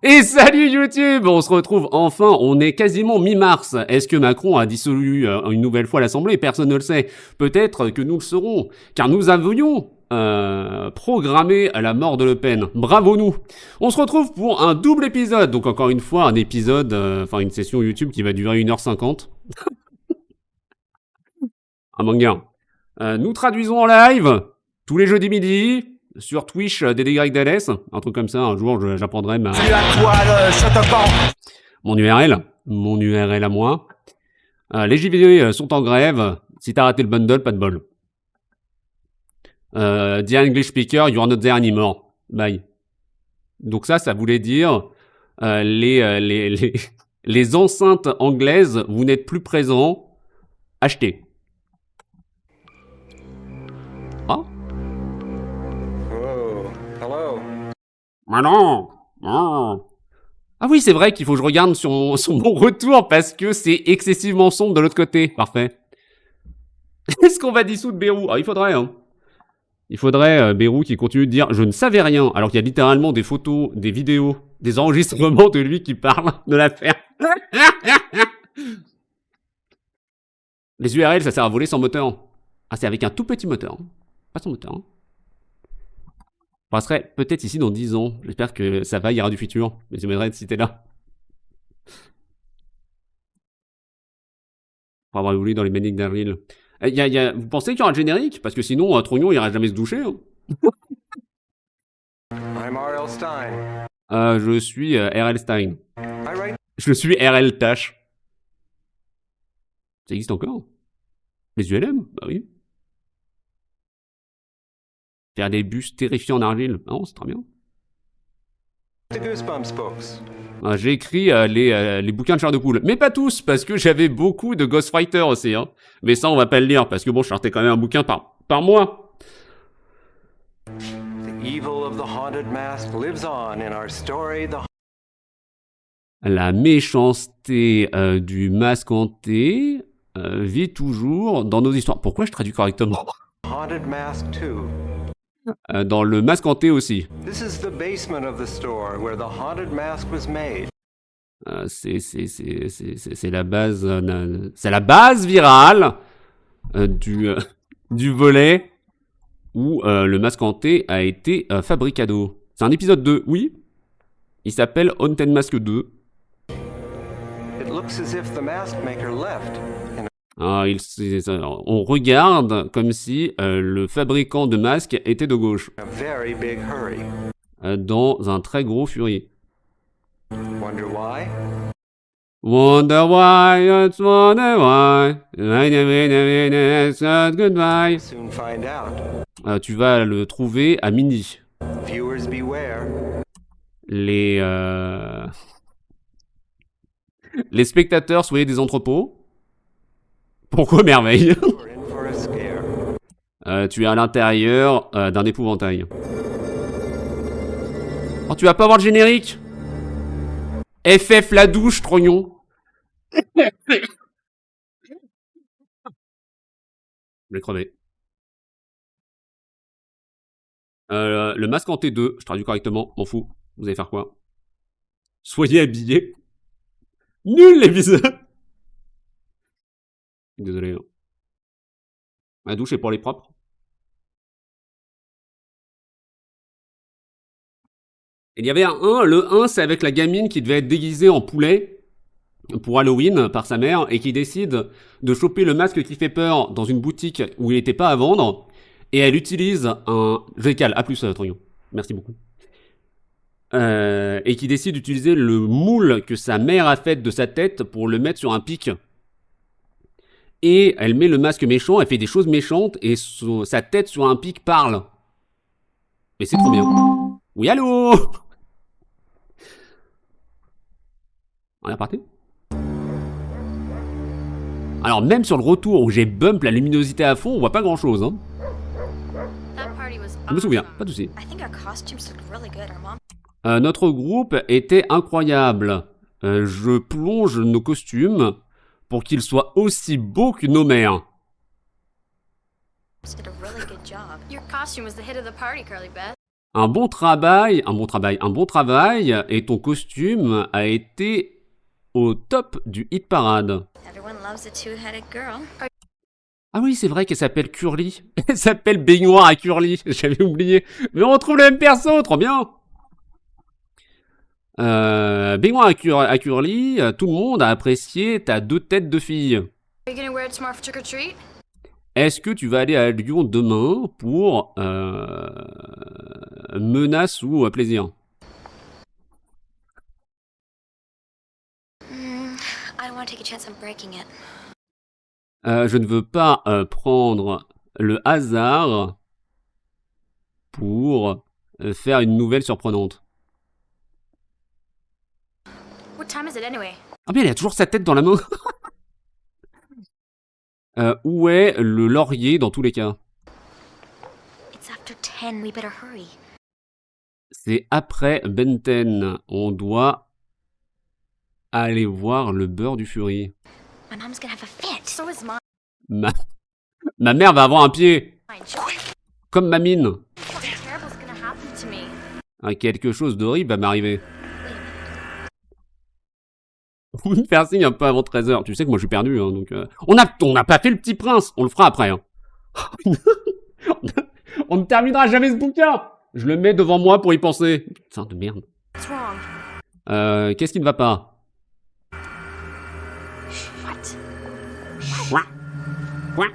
Et salut YouTube! On se retrouve enfin, on est quasiment mi-mars. Est-ce que Macron a dissolu une nouvelle fois l'Assemblée? Personne ne le sait. Peut-être que nous le saurons, car nous avions programmé la mort de Le Pen. Bravo nous! On se retrouve pour un double épisode, donc encore une fois un épisode, enfin une session YouTube qui va durer 1h50. Un manga. Nous traduisons en live, tous les jeudis midi, sur Twitch DDYDLS, un truc comme ça, un jour j'apprendrai ma... mon URL à moi. Les JV sont en grève, si t'as raté le bundle, pas de bol. Dear English speaker, you are not there anymore. Bye. Donc ça voulait dire les enceintes anglaises, vous n'êtes plus présents, achetez. Ah? Ah non. Ah oui, c'est vrai qu'il faut que je regarde sur mon retour parce que c'est excessivement sombre de l'autre côté. Parfait. Est-ce qu'on va dissoudre Bérou? Ah, il faudrait, hein. Il faudrait Bérou qui continue de dire « Je ne savais rien », alors qu'il y a littéralement des photos, des vidéos, des enregistrements de lui qui parle de l'affaire. Les URL, ça sert à voler sans moteur. Ah, c'est avec un tout petit moteur. Pas sans moteur. Je passerai peut-être ici dans 10 ans. J'espère que ça va, il y aura du futur. Mais j'aimerais si t'es là. Pour avoir évolué dans les méniques d'Avril. Vous pensez qu'il y aura le générique? Parce que sinon, Trognon, il ira jamais se doucher. Hein. Je suis RL Stein. Je suis RL Tash. Ça existe encore? Les ULM? Bah oui. Faire des bus terrifiants en argile. Non, c'est très bien. J'ai écrit les bouquins de Charles de Poule. Mais pas tous, parce que j'avais beaucoup de Ghostwriter aussi. Hein. Mais ça, on va pas le lire, parce que bon, je sortais quand même un bouquin par mois. La méchanceté du masque hanté vit toujours dans nos histoires. Pourquoi je traduis correctement? Dans le masque hanté aussi. C'est la base, c'est la base virale du volet où le masque hanté a été fabricado. C'est un épisode 2, oui. Il s'appelle Haunted Mask 2. On regarde comme si le fabricant de masques était de gauche. Dans un très gros furie. Wonder why, it's wonder why. Goodbye. Tu vas le trouver à midi. Les spectateurs, soyez des entrepôts. Pourquoi merveille? Tu es à l'intérieur d'un épouvantail. Oh, tu vas pas avoir le générique? FF la douche, trognon. Je vais crever. Le masque hanté 2, je traduis correctement, m'en fous. Vous allez faire quoi? Soyez habillés. Nul l'épisode. Désolé. Hein. La douche est pour les propres. Il y avait un 1, le 1 c'est avec la gamine qui devait être déguisée en poulet pour Halloween par sa mère et qui décide de choper le masque qui fait peur dans une boutique où il n'était pas à vendre et elle utilise un... Je cale, à plus Trognon, merci beaucoup. Et qui décide d'utiliser le moule que sa mère a fait de sa tête pour le mettre sur un pic. Et elle met le masque méchant, elle fait des choses méchantes et sa tête sur un pic parle. Mais c'est trop bien. Oui, allô? On est reparti? Alors même sur le retour où j'ai bump la luminosité à fond, on voit pas grand chose. Hein. Je me souviens, pas de soucis. Notre groupe était incroyable. Je plonge nos costumes pour qu'ils soient aussi beaux que nos mères. un bon travail et ton costume a été au top du hit parade. Everyone loves a two-headed girl. Ah oui, c'est vrai qu'elle s'appelle Curly. Elle s'appelle Baignoire à Curly. J'avais oublié. Mais on retrouve le même perso, trop bien. Baignoire à Curly, tout le monde a apprécié ta 2 têtes de fille. Are you gonna wear it tomorrow for trick or treat? Est-ce que tu vas aller à Lyon demain pour menace ou plaisir? I don't want to take a chance on breaking it. Je ne veux pas prendre le hasard pour faire une nouvelle surprenante. What time is it anyway? Ah mais elle a toujours sa tête dans la main. Où est le laurier dans tous les cas? It's after 10. We better hurry. C'est après Benten. On doit aller voir le beurre du Fury. My mom's gonna have a fit. So is mine. Ma mère va avoir un pied. Comme ma mine. Something terrible's gonna happen to me. Quelque chose d'horrible va m'arriver. Vous me faire signe un peu avant 13h. Tu sais que moi je suis perdu, hein, donc... On n'a pas fait le petit prince. On le fera après. Hein. On ne terminera jamais ce bouquin. Je le mets devant moi pour y penser. Putain de merde. What's wrong? Qu'est-ce qui ne va pas? What? Quoi?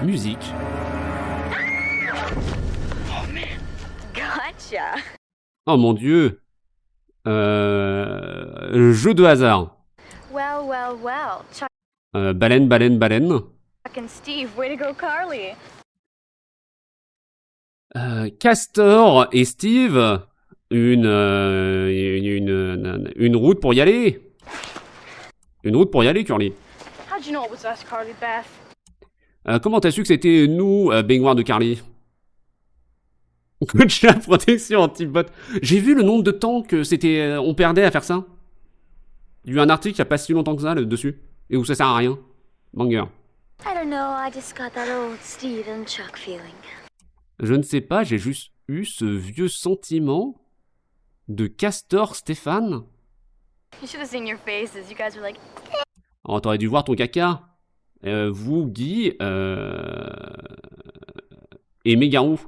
Musique. Gotcha. Oh mon dieu. Jeu de hasard. Well, well, well. Chuck Baleine. and Steve, way to go, Carly. Castor et Steve, une route pour y aller. Une route pour y aller, Curly. How'd you know it was us, Carly Beth? Comment t'as su que c'était nous, baignoire de Carly? Coach la protection anti-bot. J'ai vu le nombre de temps que c'était, on perdait à faire ça. Il y a eu un article il n'y a pas si longtemps que ça dessus. Et où ça sert à rien. Banger. I don't know, I just got that old Steve and Chuck feeling. Je ne sais pas, j'ai juste eu ce vieux sentiment de Castor Stéphane. You should have seen your faces. You guys were like, Oh, t'aurais dû voir ton caca. Vous, Guy, et Mégarou.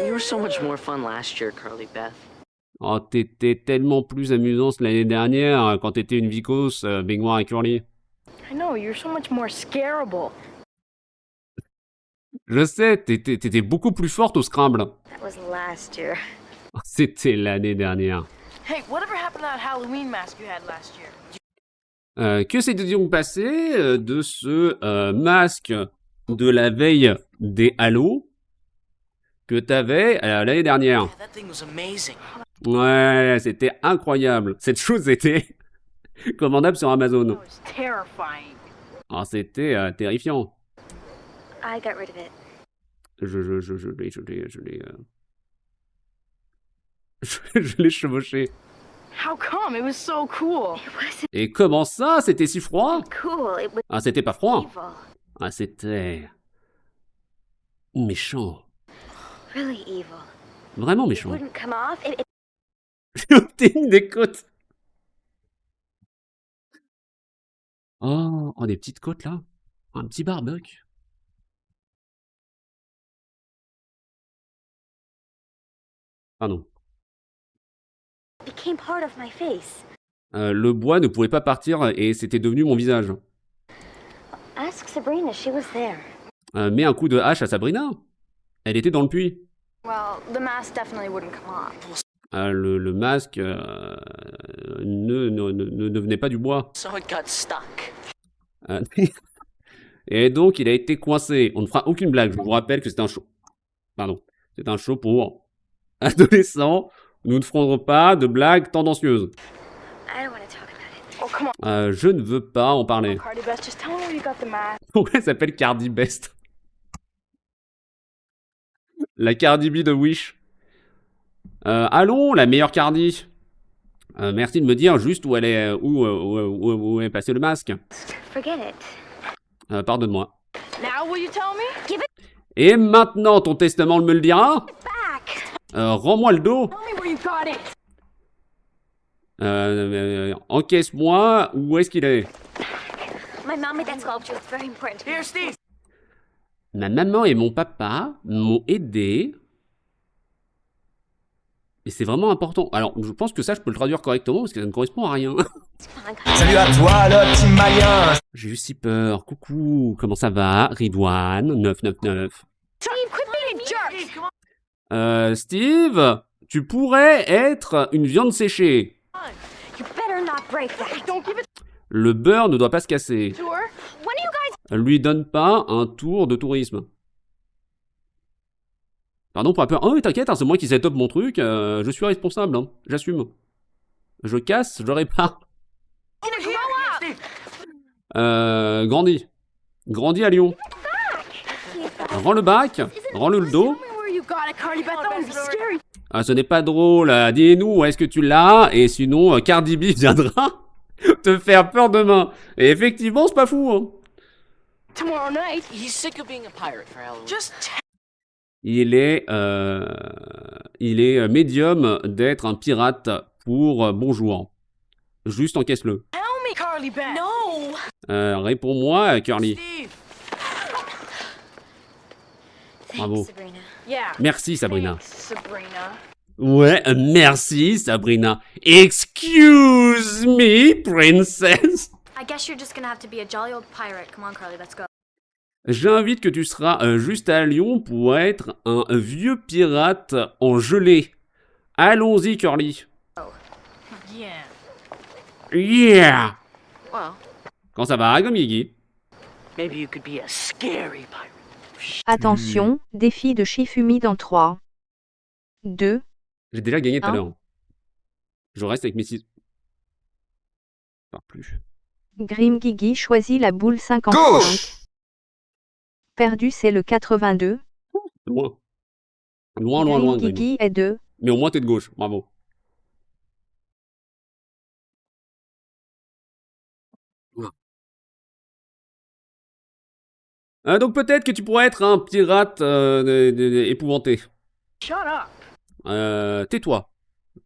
You were so much more fun last year, Carly Beth. Oh, t'étais tellement plus amusante l'année dernière quand t'étais une vicose, baignoire et Curly. I know, you're so much more scarable. Je sais, t'étais beaucoup plus forte au Scrabble. That was last year. C'était l'année dernière. Hey, whatever happened to that Halloween mask you had last year? Que s'est donc passé de ce masque de la veille des Hallows que t'avais l'année dernière? Yeah, that thing was amazing. Ouais, c'était incroyable. Cette chose était commandable sur Amazon. That was terrifying. Ah, c'était terrifiant. I got rid of it. Je l'ai chevauché. How come? It was so cool. It wasn't Et comment ça? C'était si froid? cool. It was Ah, c'était pas froid. evil. Ah, c'était méchant. Really evil. Vraiment It méchant. wouldn't come off. J'ai opté une des côtes. Oh, des petites côtes là. Un petit barbecue. Pardon. became part of my face. Le bois ne pouvait pas partir et c'était devenu mon visage. Ask Sabrina, she was there. Mets un coup de hache à Sabrina. Elle était dans le puits. Well, the mask definitely wouldn't come off. Le masque ne venait pas du bois. So it got stuck. Et donc, il a été coincé. On ne fera aucune blague. Je vous rappelle que c'est un show. Pardon. C'est un show pour adolescents. Nous ne ferons pas de blagues tendancieuses. I don't want to talk about it. Oh, come on, Je ne veux pas en parler. Cardi Beth, just tell me where you got the mask. Pourquoi elle s'appelle Cardi Best? La Cardi B de Wish. Allons, la meilleure Cardi. Merci de me dire juste où elle est, où est passé le masque. Forget it. Pardonne-moi. Now will you tell me? Give it. Et maintenant, ton testament me le dira? Rends-moi le dos. Tell me where you got it. Encaisse-moi. Où est-ce qu'il est? My mom made that sculpture. It's very important to me. Here, Steve. Ma maman et mon papa m'ont aidé. Et c'est vraiment important. Alors, je pense que ça, je peux le traduire correctement parce que ça ne correspond à rien. It's fine, Carly. Salut à toi, le petit malien. J'ai eu si peur. Coucou, comment ça va? Ridwan, 999. Steve, quit being a jerk. Steve, tu pourrais être une viande séchée. You better not break that. Don't give it Le beurre ne doit pas se casser. to her. When are you guys? Lui donne pas un tour de tourisme. Pardon pour la peur. Oh, mais t'inquiète, hein, c'est moi qui set up mon truc. Je suis responsable, hein, j'assume. Je casse, je répare. Gonna grow up. Grandis. Grandis à Lyon. Rends le bac, rends le dos. Tell me where you got it, Carly. Beth, that would be scary. Ah, ce n'est pas drôle. Dis-nous où est-ce que tu l'as. Et sinon, Cardi B viendra te faire peur demain. Et effectivement, c'est pas fou. Hein. Tomorrow night. He's sick of being a pirate for Halloween. Just Il est médium d'être un pirate pour bonjour. Juste encaisse-le. tell me, Carly Beth. No. Réponds-moi, Curly. Steve. Bravo. Thanks, Sabrina. Yeah. Merci, Sabrina. Thanks, Sabrina. Ouais, merci, Sabrina. Excuse me, princess. I guess you're just gonna have to be a jolly old pirate. Come on, Carly, let's go. J'invite que tu seras juste à Lyon pour être un vieux pirate en gelée. Allons-y, Curly. Yeah. Yeah. Well, Quand ça va, comme Iggy. maybe you could be a scary pirate. Attention, défi de Shifumi dans 3, 2, J'ai déjà gagné tout à Hein l'heure. Je reste avec mes 6. Pas plus. Grim Gigi choisit la boule 55. Gauche. Perdu c'est le 82. Loin. Loin, loin, loin, Grim Grim. Gigi est 2. Mais au moins, t'es de gauche. Bravo. Donc peut-être que tu pourrais être un pirate épouvanté. Shut up. Tais-toi.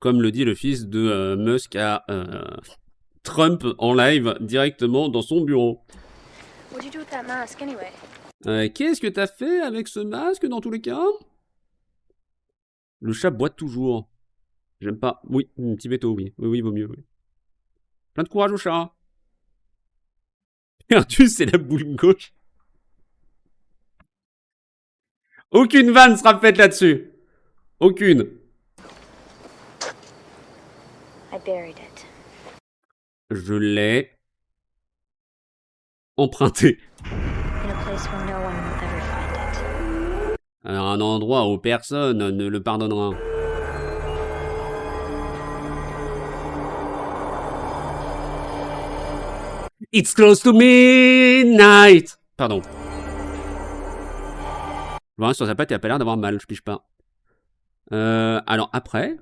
Comme le dit le fils de Musk à Trump en live directement dans son bureau. What'd you do with that mask anyway? Qu'est-ce que t'as fait avec ce masque dans tous les cas? Le chat boite toujours. J'aime pas. Oui, un petit veto, oui. Oui, vaut mieux, oui. Plein de courage au chat. Perdu, c'est la boule gauche. Aucune vanne sera faite là-dessus. Aucune. I buried it. Je l'ai emprunté. In a place where no one will ever find it. À un endroit où personne ne le pardonnera. It's close to midnight. Pardon. Voilà, sur sa patte, il a pas l'air d'avoir mal, je piche pas. Alors après,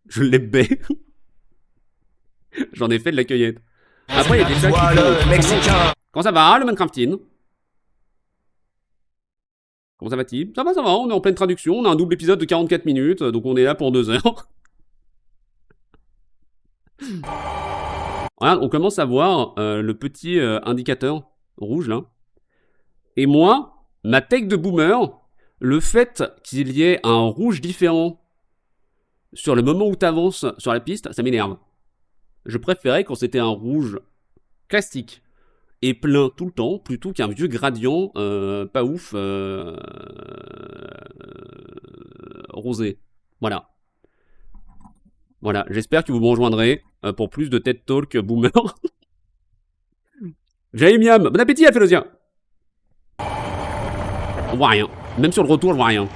je l'ai bé. J'en ai fait de la cueillette. Après, il y a des chats Toi, qui le font... Mexicain. Comment ça va, le Minecraftine? Comment ça va-t-il? Ça va, on est en pleine traduction, on a un double épisode de 44 minutes, donc on est là pour 2 heures. Regarde, on commence à voir le petit indicateur rouge, là. Et moi, ma tech de boomer, le fait qu'il y ait un rouge différent sur le moment où tu avances sur la piste, ça m'énerve. Je préférais quand c'était un rouge classique et plein tout le temps, plutôt qu'un vieux gradient pas ouf rosé. Voilà. Voilà, j'espère que vous me rejoindrez pour plus de TED Talk boomer. J'ai miam. Bon appétit, Aphélosia. On voit rien. Même sur le retour, je vois rien.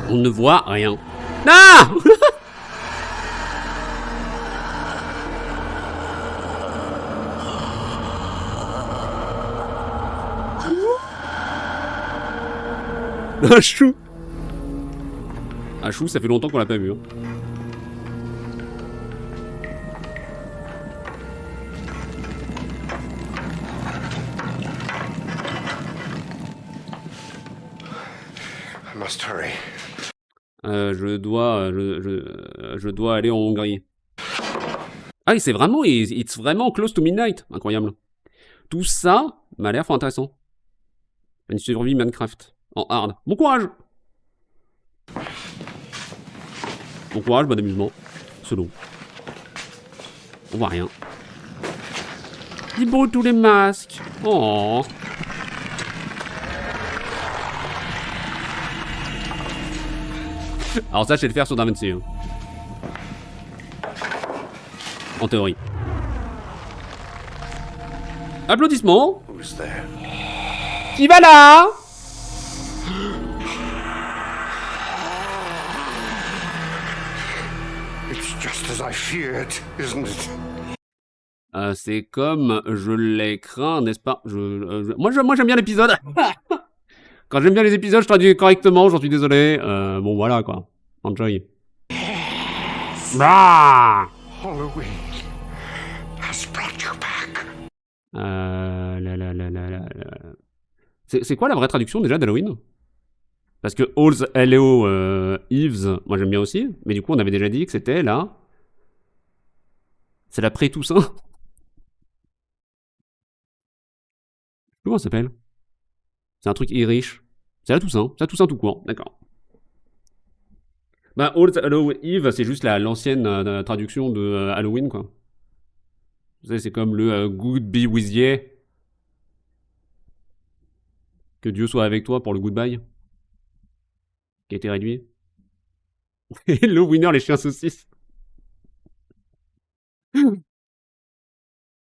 On ne voit rien. Ah! Un chou. Un chou, ça fait longtemps qu'on l'a pas vu. Hein. must hurry. Je dois aller en Hongrie. Ah, c'est vraiment, it's vraiment close to midnight. Incroyable. Tout ça m'a l'air fort intéressant. Une survie Minecraft en hard. Bon courage. Bon courage, bon amusement. Selon. On voit rien. Il est beau tous les masques. Oh. Alors ça, je sais le faire sur DaVinci. Hein. En théorie. Applaudissements. Who's there? Qui va là? It's just as I feared, isn't it? C'est comme je l'ai craint, n'est-ce pas? Moi j'aime bien l'épisode. Quand j'aime bien les épisodes, je traduis correctement, j'en suis désolé. Bon voilà quoi. Enjoy. Bah Halloween has brought you back. C'est quoi la vraie traduction déjà d'Halloween? Parce que All's Hello Eves, moi j'aime bien aussi, mais du coup on avait déjà dit que c'était là. C'est la pré-Toussaint. Comment ça s'appelle? C'est un truc irish. C'est la Toussaint. C'est la Toussaint tout court. D'accord. Bah, All's Hello Eve, c'est juste l'ancienne traduction de Halloween, quoi. Vous savez, c'est comme le Good Be With Ye. Que Dieu soit avec toi pour le goodbye. Qui a été réduit. Hello Winner, les chiens saucisses.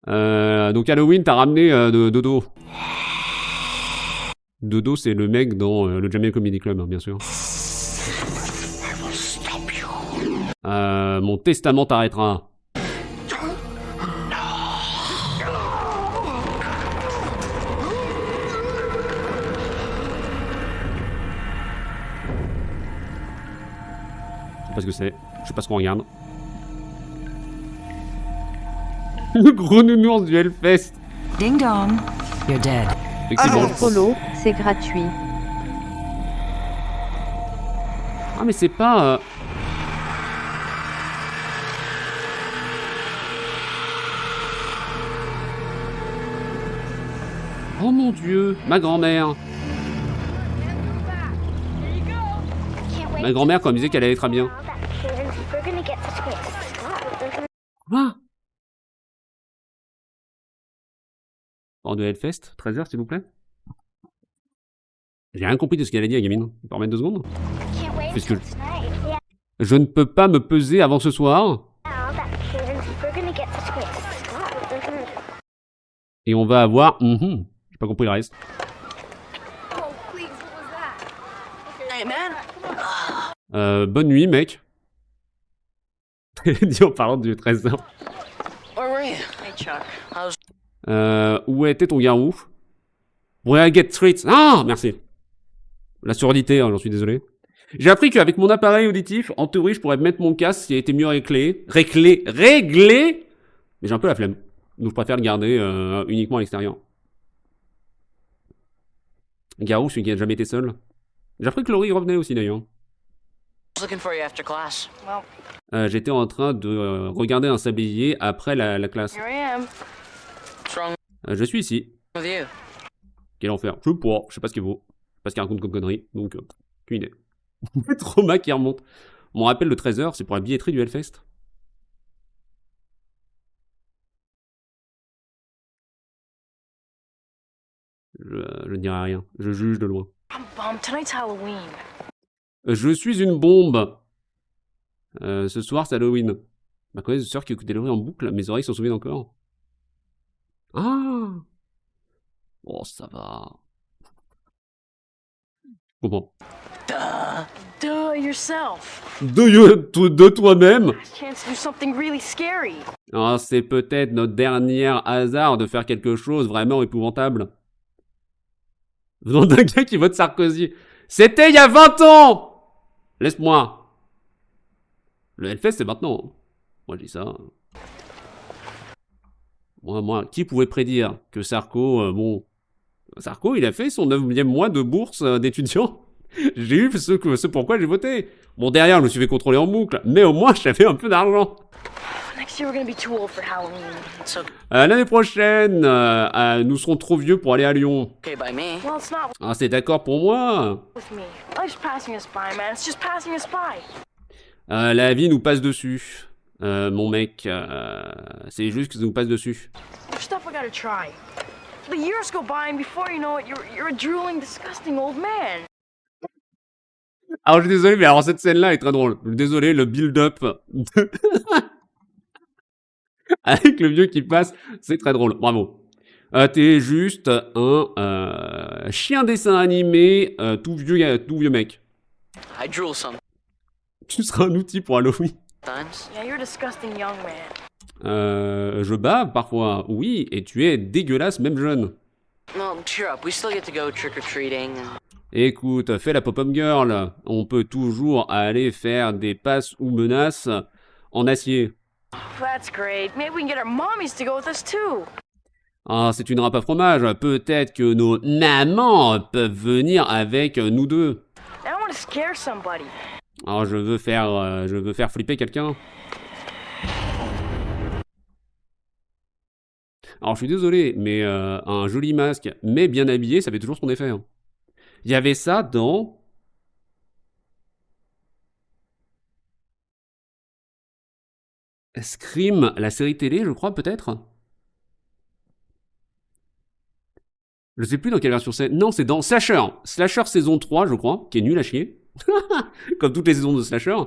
Donc Halloween, t'as ramené Dodo. Dodo, c'est le mec dans le Jamel Comedy Club, hein, bien sûr. Mon testament t'arrêtera. Je sais pas ce que c'est. Je sais pas ce qu'on regarde. Le gros nounours du Hellfest. Ding dong, you're dead. Effectivement. Follow, c'est gratuit. Ah mais c'est pas... Oh mon dieu, ma grand-mère. Ma grand-mère quand elle me disait qu'elle allait très bien. Quoi? Hors de Hellfest, 13h s'il vous plaît. J'ai rien compris de ce qu'elle a dit, la gamine. On peut remettre 2 secondes? Puisque je ne peux pas me peser avant ce soir. Et on va avoir... J'ai pas compris le reste. Bonne nuit, mec. Dis en parlant du 13h. Où était ton garou? Where I get treats. Ah, merci. La surdité, hein, j'en suis désolé. J'ai appris qu'avec mon appareil auditif, en théorie, je pourrais mettre mon casque s'il était mieux réglé. Réglé. Mais j'ai un peu la flemme. Donc je préfère le garder uniquement à l'extérieur. Garou, celui qui a jamais été seul. J'ai appris que Laurie revenait aussi d'ailleurs. J'étais en train de regarder un sablier après la classe. Je suis ici. Quel enfer. Je sais pas ce qu'il vaut. Je sais pas ce qu'il raconte comme connerie. Donc, aucune idée. Trauma qui remonte. Mon rappel de 13h, c'est pour la billetterie du Hellfest. Je ne dirai rien. Je juge de loin. Je suis une bombe. Ce soir, c'est Halloween. Ma connaisseur qui écoute des en boucle, mes oreilles s'en souviennent encore. Ah! Oh, ça va. Comment? De toi-même. Ah, c'est peut-être notre dernier hasard de faire quelque chose vraiment épouvantable. Venant d'un gars qui vote Sarkozy. C'était il y a 20 ans! Laisse-moi. Le Hellfest, c'est maintenant. Moi, je dis ça. Moi, qui pouvait prédire que Sarko, Sarko, il a fait son 9e mois de bourse d'étudiant. J'ai eu ce pourquoi j'ai voté. Bon, derrière, je me suis fait contrôler en boucle, mais au moins, j'avais un peu d'argent. Next year, we're gonna be too old for Halloween. It's okay L'année prochaine, nous serons trop vieux pour aller à Lyon. by me. Well, it's not Ah, c'est d'accord pour moi. with me. Life's passing us by, man. It's just passing us by. La vie nous passe dessus. Mon mec, c'est juste que ça nous passe dessus. There's stuff I gotta try. The years go by, and before you know it, you're a drooling, disgusting old man. Alors, je suis désolé, mais alors cette scène-là est très drôle. Désolé, le build-up avec le vieux qui passe, c'est très drôle. Bravo. T'es juste un chien dessin animé tout vieux mec. I drool sometimes. Tu seras un outil pour Halloween. Yeah, you're a disgusting young man. Je bave parfois, oui, et tu es dégueulasse même jeune. No, cheer up. We still get to go trick-or-treating and... Écoute, fais la pop-up girl. On peut toujours aller faire des passes ou menaces en acier. That's great. Maybe we can get our mommies to go with us too. Ah, c'est une râpe à fromage. Peut-être que nos mamans peuvent venir avec nous deux. I don't want to scare somebody. Alors, je veux faire flipper quelqu'un. Alors, je suis désolé, mais un joli masque, mais bien habillé, ça fait toujours son effet. Hein. Il y avait ça dans... Scream, la série télé, je crois, peut-être. Je sais plus dans quelle version c'est. Non, c'est dans Slasher. Slasher saison 3, je crois, qui est nul à chier. Comme toutes les saisons de Slasher.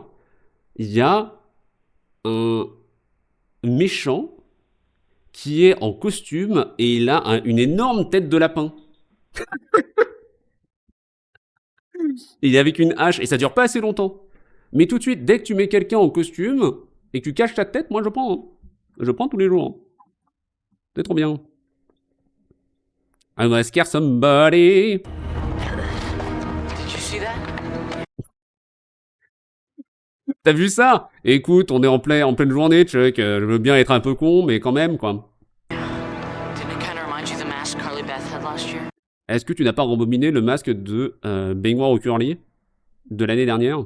Il y a un méchant qui est en costume et il a une énorme tête de lapin. Il est avec une hache et ça dure pas assez longtemps. Mais tout de suite, dès que tu mets quelqu'un en costume et que tu caches ta tête, moi je prends. Hein. Je prends tous les jours. Hein. C'est trop bien. I'm gonna scare somebody. Did you see that? T'as vu ça? Écoute, on est en pleine journée, Chuck. Je veux bien être un peu con, mais quand même, quoi. Didn't it kind of remind you of the mask Carly Beth had last year? Est-ce que tu n'as pas rembobiné le masque de baignoire au curly de l'année dernière?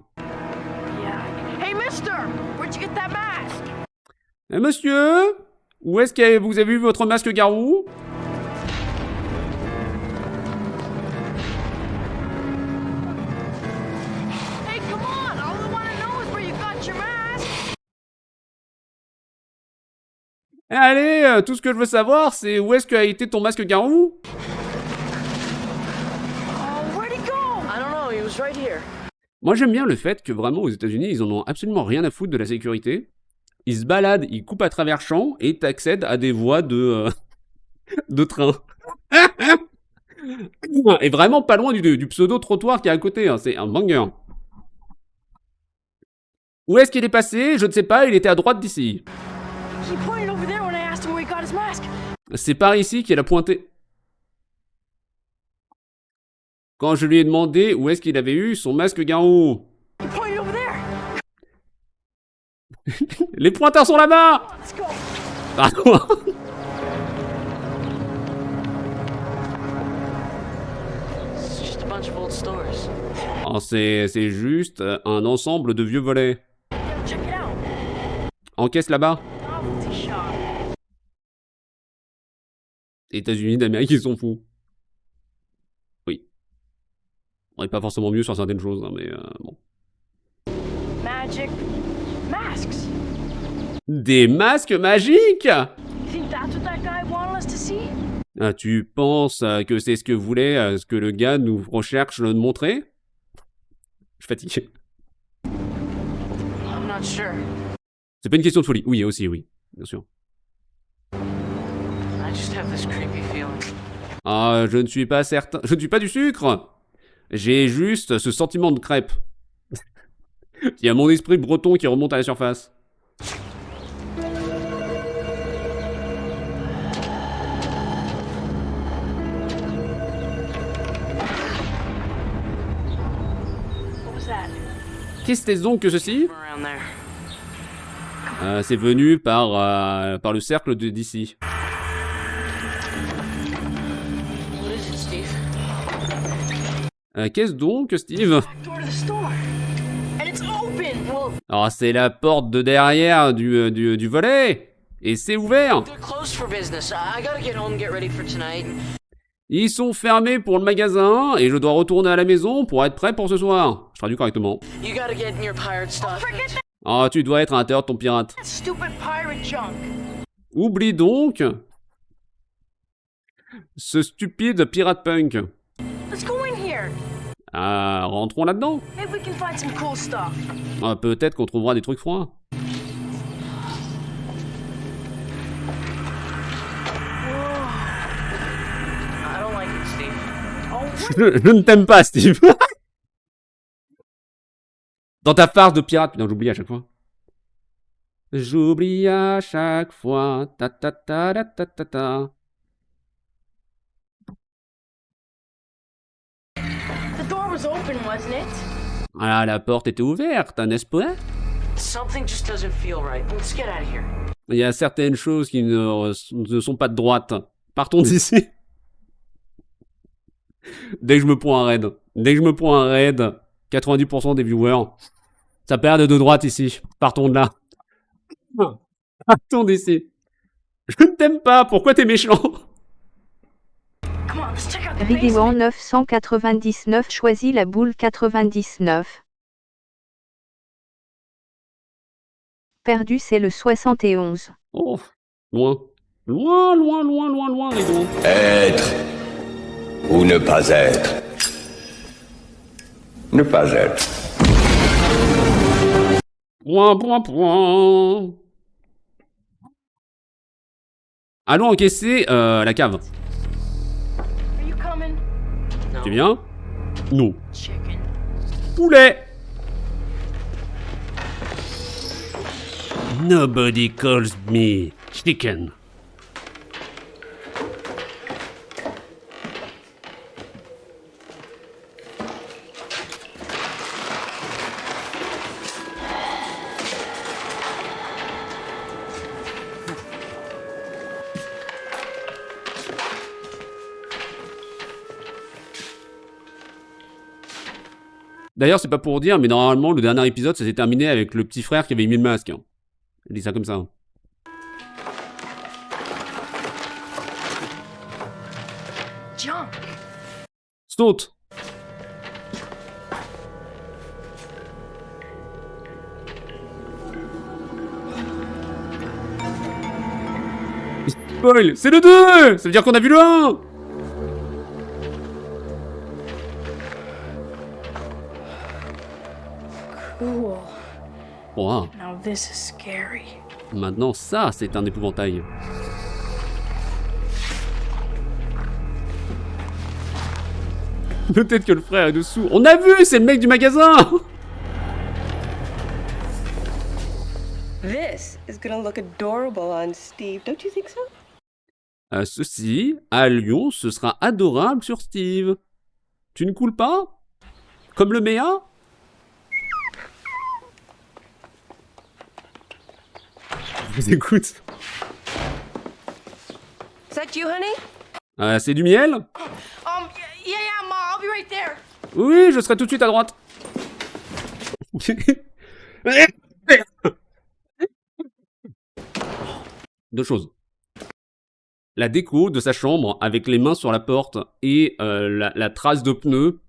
Yeah. Hey, mister! Where'd you get that mask? Monsieur? Où est-ce que vous avez vu votre masque garou? Hey, come on! All I want to know is where you got your mask! Allez, tout ce que je veux savoir, c'est où est-ce qu'a été ton masque garou? Oh, where'd he go? I don't know. He was right here. Moi, j'aime bien le fait que vraiment, aux États-Unis, ils en ont absolument rien à foutre de la sécurité. Ils se baladent, ils coupent à travers champs et t'accèdes à des voies de train. Et vraiment pas loin du pseudo-trottoir qui est à côté, hein. C'est un banger. Où est-ce qu'il est passé? Je ne sais pas, il était à droite d'ici. He pointed over there when I asked him where he got his mask. C'est par ici qu'il a pointé. Quand je lui ai demandé où est-ce qu'il avait eu son masque garou. He pointed over there. Les pointeurs sont là-bas! Let's go. Pardon. It's just a bunch of old stores. Oh, c'est juste un ensemble de vieux volets. Check it out. Encaisse là-bas. Novelty shop. États-Unis d'Amérique, ils sont fous. Oui. On n'est pas forcément mieux sur certaines choses, hein, mais bon. Magic masks. Des masques magiques? You think that's what that guy wanted us to see? Ah, tu penses que c'est ce que voulait, ce que le gars nous recherche de montrer? Je suis fatigué. I'm not sure. C'est pas une question de folie. Oui, aussi, oui. Bien sûr. I just have this creepy feeling. Ah, je ne suis pas certain. Je ne suis pas du sucre. J'ai juste ce sentiment de crêpe. Il y a mon esprit breton qui remonte à la surface. What was that? Qu'est-ce que c'est donc que ceci? Around there. C'est venu par le cercle d'ici. What is it, Steve? Qu'est-ce donc, Steve? Back door to the store. And it's open. Well, Oh, c'est la porte de derrière du volet. Et c'est ouvert. They're closed for business. I gotta get home, get ready for tonight. Ils sont fermés pour le magasin et je dois retourner à la maison pour être prêt pour ce soir. Je traduis correctement. You gotta get in your pirate stuff. forget that Oh, tu dois être à l'intérieur de ton pirate. stupid pirate junk. Oublie donc ce stupide pirate punk. Let's go in here. Ah, rentrons là-dedans. Maybe we can find some cool stuff. Ah, peut-être qu'on trouvera des trucs froids. I don't like it, Steve. Oh, what? Je ne t'aime pas, Steve. Dans ta farce de pirate. Putain, j'oublie à chaque fois. J'oublie à chaque fois. Ta ta ta ta ta ta ta. The door was open, wasn't it? Ah, la porte était ouverte, n'est-ce pas? Something just doesn't feel right. Let's get out of here. Il y a certaines choses qui ne sont pas de droite. Partons d'ici. Dès que je me prends un raid, 90% des viewers, ça perd de droite ici. Partons de là. Partons d'ici. Je ne t'aime pas, pourquoi t'es méchant? Come on, let's check out the Vidéo basement. 999 choisis la boule 99. Perdu c'est le 71. Oh, loin. Loin, loin, loin, loin, loin, rideau. Être ou ne pas être. Ne pas être. Point, point, point. Allons encaisser la cave. Are you coming? No. Tu viens? Non. Chicken. Poulet! Nobody calls me chicken. D'ailleurs, c'est pas pour dire, mais normalement, le dernier épisode, ça s'est terminé avec le petit frère qui avait mis le masque. Hein. Je dis ça comme ça. Junk. Saute! Spoil! C'est le 2! Ça veut dire qu'on a vu le 1! Cool. Wow. Now this is scary. Maintenant, ça, c'est un épouvantail. Peut-être que le frère est dessous. On a vu, c'est le mec du magasin! This is gonna look adorable on Steve, don't you think so? Ceci, à Lyon, ce sera adorable sur Steve. Tu ne coules pas? Comme le Méa? Je vous écoute. Is that you, honey? C'est du miel? Yeah, Ma, I'll be right there. Oui, je serai tout de suite à droite. Deux choses. La déco de sa chambre avec les mains sur la porte et la trace de pneu.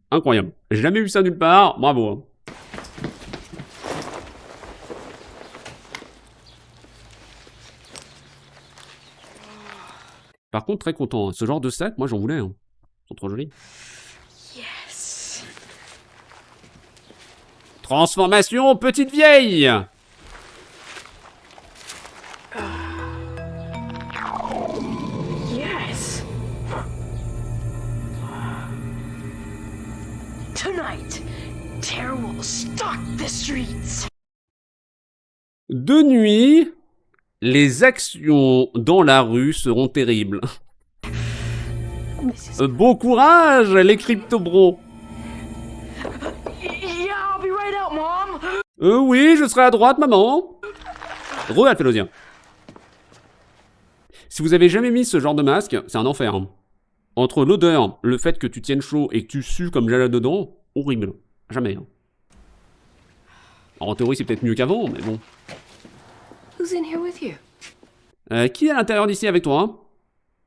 Incroyable. J'ai jamais vu ça nulle part. Bravo. Hein. Par contre, très content. Ce genre de sac, moi j'en voulais. Hein. Ils sont trop jolis. Yes. Transformation petite vieille. Yes. Tonight, terror will stalk the streets. De nuit, les actions dans la rue seront terribles. Bon courage, les crypto-bros. Yeah, I'll be right out, Mom. Oui, je serai à droite, maman. Alphénosien. Si vous avez jamais mis ce genre de masque, c'est un enfer. Hein. Entre l'odeur, le fait que tu tiennes chaud et que tu sues comme j'ai là dedans, horrible. Jamais. Hein. Alors, en théorie, c'est peut-être mieux qu'avant, mais bon. Who's in here with you? Qui est à l'intérieur d'ici avec toi hein?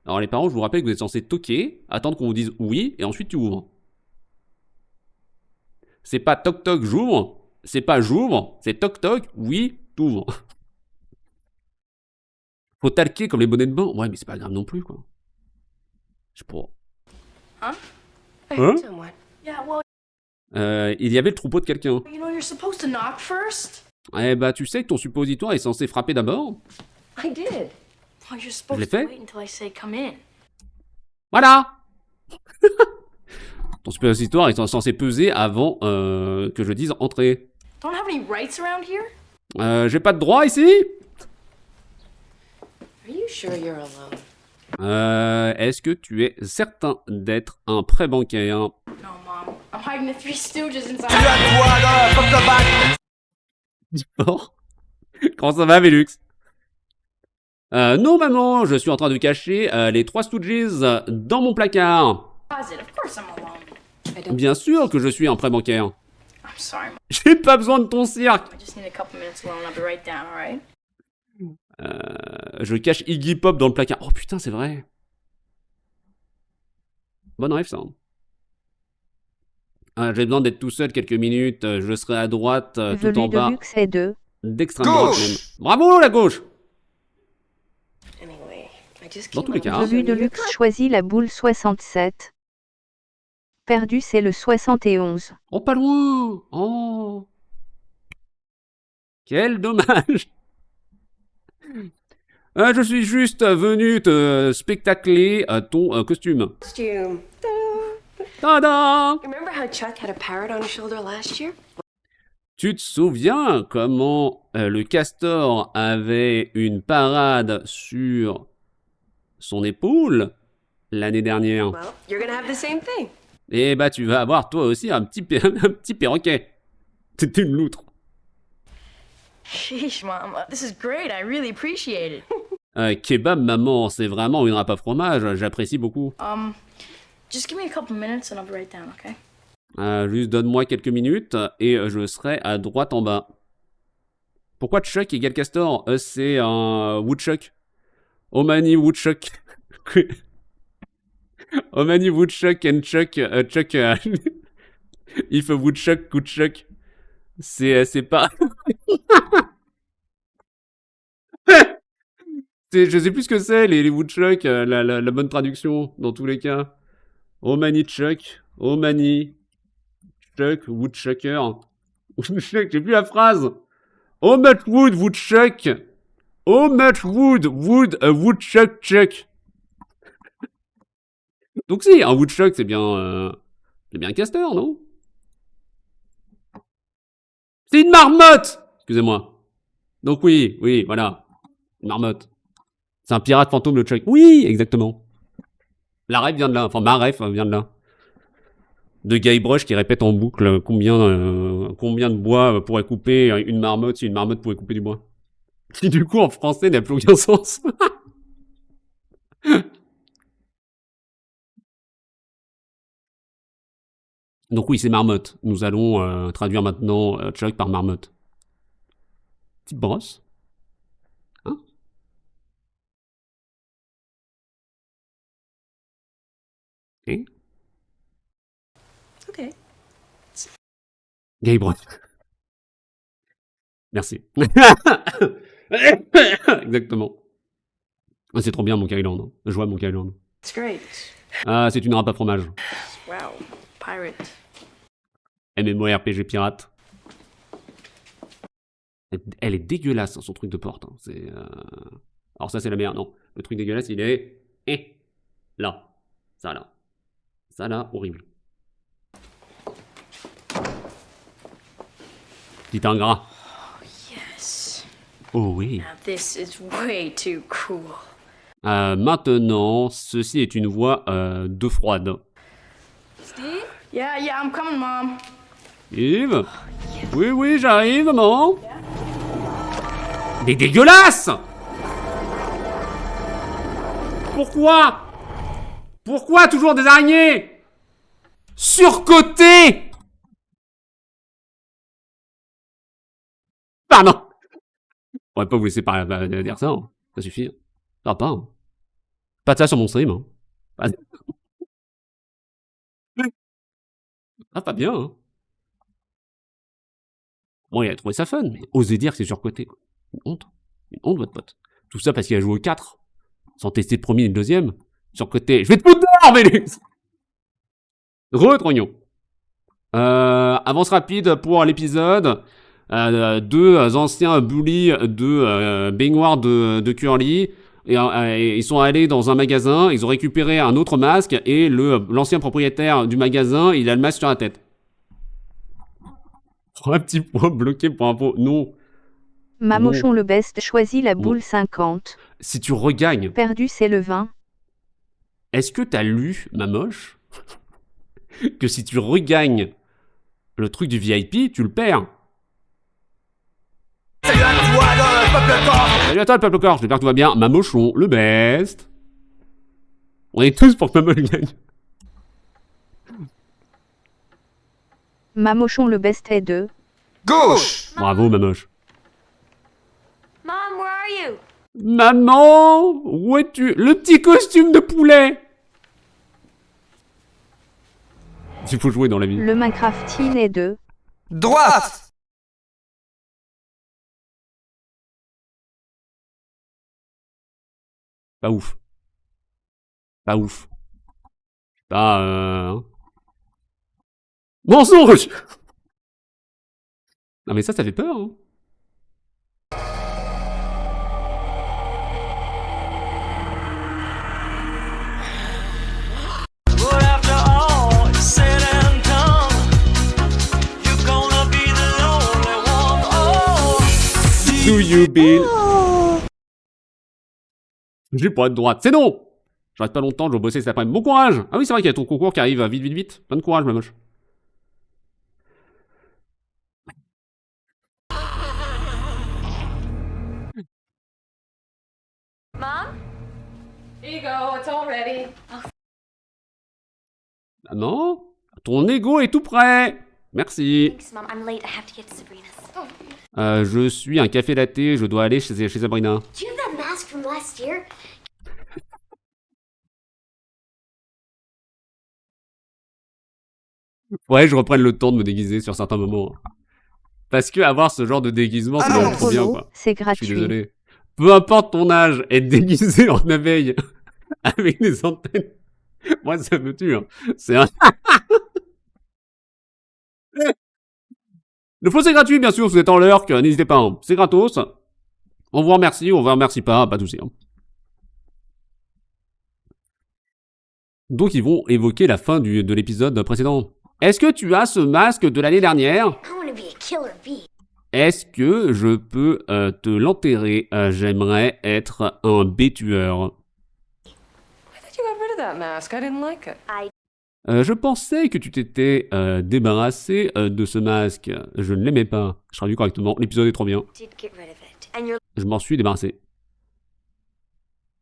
Alors, les parents, je vous rappelle que vous êtes censés toquer, attendre qu'on vous dise oui, et ensuite tu ouvres. C'est pas toc toc, j'ouvre. C'est pas j'ouvre, c'est toc toc, oui, t'ouvres. Faut talquer comme les bonnets de bain. Ouais, mais c'est pas grave non plus, quoi. Je sais pas. Huh? I Huh? heard someone. Yeah, well, Il y avait le troupeau de quelqu'un. you know, you're supposed to knock first. Eh bah, tu sais que ton suppositoire est censé frapper d'abord. I did. Well, you're l'ai supposed to fait. wait until I say come in. Voilà. Ton suppositoire est censé peser avant que je dise entrer. Don't have any rights around here? J'ai pas de droit ici? Are you sure you're alone? Est-ce que tu es certain d'être un prêt bancaire? No, Mom. I'm hiding the Three Stooges inside. Fort. Comment ça va, Velux? Non, maman, je suis en train de cacher les 3 Stooges dans mon placard. Closet. Of course I'm alone. I don't. Bien sûr que je suis un prêt bancaire. I'm sorry, Mom. J'ai pas besoin de ton cirque. I just need a couple minutes alone. I'll be right down, alright? Je cache Iggy Pop dans le placard. Oh putain, c'est vrai. Bonne rêve, ça. J'ai besoin d'être tout seul quelques minutes. Je serai à droite, tout Velu en de bas. luxe est 2. D'extrême droite, même. Bravo, la gauche. Anyway, I just Dans came tous les out cas. of Velu de your luxe choisit la boule 67. Perdu c'est le 71. Oh, pas loin. Oh. Quel dommage. Je suis juste venu te spectacler ton costume. costume. Tada! Remember how Chuck had a parrot on his shoulder last year? Tu te souviens comment le castor avait une parade sur son épaule l'année dernière? Well, you're gonna have the same thing. Eh bah tu vas avoir toi aussi un petit perroquet. T'es une loutre. Sheesh, Mom. This is great. I really appreciate it. Kebab maman, c'est vraiment une râpe à fromage, j'apprécie beaucoup. Just give me a couple minutes and I'll be right down, okay? Juste donne-moi quelques minutes et je serai à droite en bas. Pourquoi Chuck égale castor? C'est un woodchuck. Omani woodchuck. Omani woodchuck and Chuck. Chuck. If a woodchuck could chuck. C'est pas. Je sais plus ce que c'est, les woodchucks, la bonne traduction, dans tous les cas. Omani Chuck, Omani Chuck, Woodchucker. Woodchuck, j'ai plus la phrase. Oh much wood, woodchuck. Oh much wood, woodchuck, chuck. Donc si, un woodchuck, c'est bien un castor, non? C'est une marmotte! Excusez-moi. Donc oui, voilà. Une marmotte. C'est un pirate fantôme, le Chuck. Oui, exactement. La ref vient de là. Enfin, ma ref vient de là. De Guybrush qui répète en boucle combien de bois pourrait couper une marmotte si une marmotte pouvait couper du bois. Qui, du coup, en français, n'a plus aucun sens. Donc oui, c'est marmotte. Nous allons traduire maintenant Chuck par marmotte. Petite brosse. Hein? Ok. Okay. Guybrush. Merci. Exactement. Ah, c'est trop bien, Monkey Island. Hein. Je vois Monkey Island. It's great. Ah, c'est une râpe à fromage. Wow. Pirate. MMORPG pirate. Elle est dégueulasse, son truc de porte. Hein. C'est. Alors ça, c'est la merde. Non, le truc dégueulasse, il est là. Ça là. Ça là, horrible. Petit ingrat. Oh, yes. Oh oui. Now this is way too cool. Maintenant, ceci est une voix d'eau froide. Steve? Yeah, I'm coming, Mom. Yves? Oui, j'arrive, maman. Mais dégueulasse! Pourquoi Pourquoi toujours des araignées? Surcoté! Pardon. On va pas vous laisser dire ça, hein. Ça suffit. Ça va pas. Hein. Pas de ça sur mon stream. Hein. Ah, pas bien. Hein. Bon, il a trouvé ça fun, mais osez dire que c'est surcoté. Quoi. Une honte. Une honte, votre pote. Tout ça parce qu'il a joué au 4. Sans tester le premier et le deuxième. Surcoté. Je vais te foutre dehors, Vélux! Re-trognon. Avance rapide pour l'épisode. Deux anciens bullies de baignoire de Curly. Et, ils sont allés dans un magasin, ils ont récupéré un autre masque et l'ancien propriétaire du magasin, il a le masque sur la tête. Un petit point bloqué pour info. Non. Mamochon le best choisit la boule 50. Si tu regagnes. Perdu c'est le 20. Est-ce que t'as lu, Mamoche, que si tu regagnes le truc du VIP, tu le perds? Salut à toi le peuple corps. Salut à toi le peuple corps, j'espère que tout va bien. Mamochon, le best. On est tous pour que Mamoche gagne. Mamochon le best est 2. Gauche. Bravo Mamoche. Mom, where are you? Maman, où es-tu? Le petit costume de poulet. Il faut jouer dans la vie. Le Minecraftine est 2. Droite. Pas ouf. Pas ouf. Pas Mensonge. Non mais ça fait peur, hein. To you, Bill. J'ai pas de droite, c'est non. Je reste pas longtemps, je vais bosser cet après-midi. Bon courage. Ah oui, c'est vrai qu'il y a ton concours qui arrive vite, vite, vite. Plein de courage, ma moche. Mom? Here you go, it's all ready. Ah non? Ton ego est tout prêt. Merci. Thanks, Mom. I'm late. I have to get to Sabrina's. Je suis un café latte, je dois aller chez Sabrina. Do you have that mask from last year? Ouais, je reprenne le temps de me déguiser sur certains moments. Parce que avoir ce genre de déguisement, c'est vraiment trop bien, quoi. C'est Je gratuit. suis désolé. Peu importe ton âge, être déguisé en abeille avec des antennes, moi ça me tue. Hein. C'est un... Le flow c'est gratuit, bien sûr, vous êtes en lurk, n'hésitez pas. Hein. C'est gratos. On vous remercie, on vous remercie pas de soucis. Hein. Donc ils vont évoquer la fin de l'épisode précédent. Est-ce que tu as ce masque de l'année dernière? I want to be a killer bee. Est-ce que je peux te l'enterrer? J'aimerais être un B-tueur. I thought you got rid of that mask. I didn't like it. Je pensais que tu t'étais débarrassé de ce masque. Je ne l'aimais pas. Je traduis correctement. L'épisode est trop bien. Did get rid of it. And you're Je m'en suis débarrassé.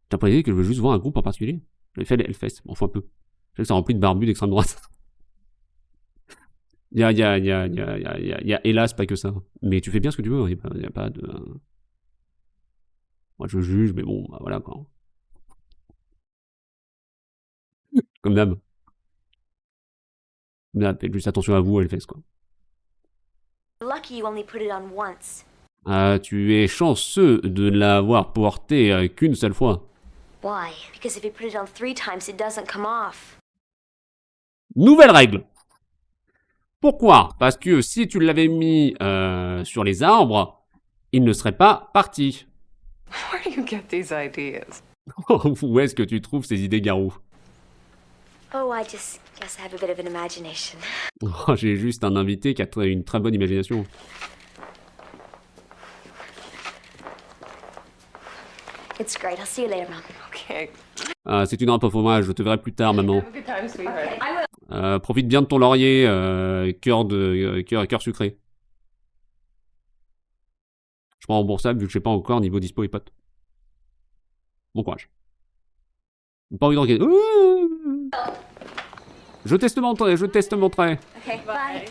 T'as précisé que je veux juste voir un groupe en particulier? J'avais fait les Hellfest. M'en fous un peu. Je sais que ça remplit de barbus d'extrême droite. Il y a hélas pas que ça. Mais tu fais bien ce que tu veux. Il n'y a pas de... Moi je juge, mais bon, bah, voilà quoi. Comme d'hab. Faites juste attention à vous, Hellfest quoi. lucky you only put it on once. Tu es chanceux de ne l'avoir porté qu'une seule fois. Why? Because if you put it on 3 times, it doesn't come off. Nouvelle règle. Pourquoi? Parce que si tu l'avais mis sur les arbres, il ne serait pas parti. Where do you get these ideas? Où est-ce que tu trouves ces idées, Garou? Oh, I just guess I have a bit of an imagination. Oh, j'ai juste un invité qui a une très bonne imagination. It's great. I'll see you later, Mom. Okay. C'est une rampe au fromage, je te verrai plus tard, maman. Have a good time, sweetheart. Profite bien de ton laurier, cœur sucré. Je prends remboursable vu que je sais pas encore niveau dispo et potes. Bon courage. Pas envie d'enquêter. Je teste mon trait, je teste mon trait. Okay, bye.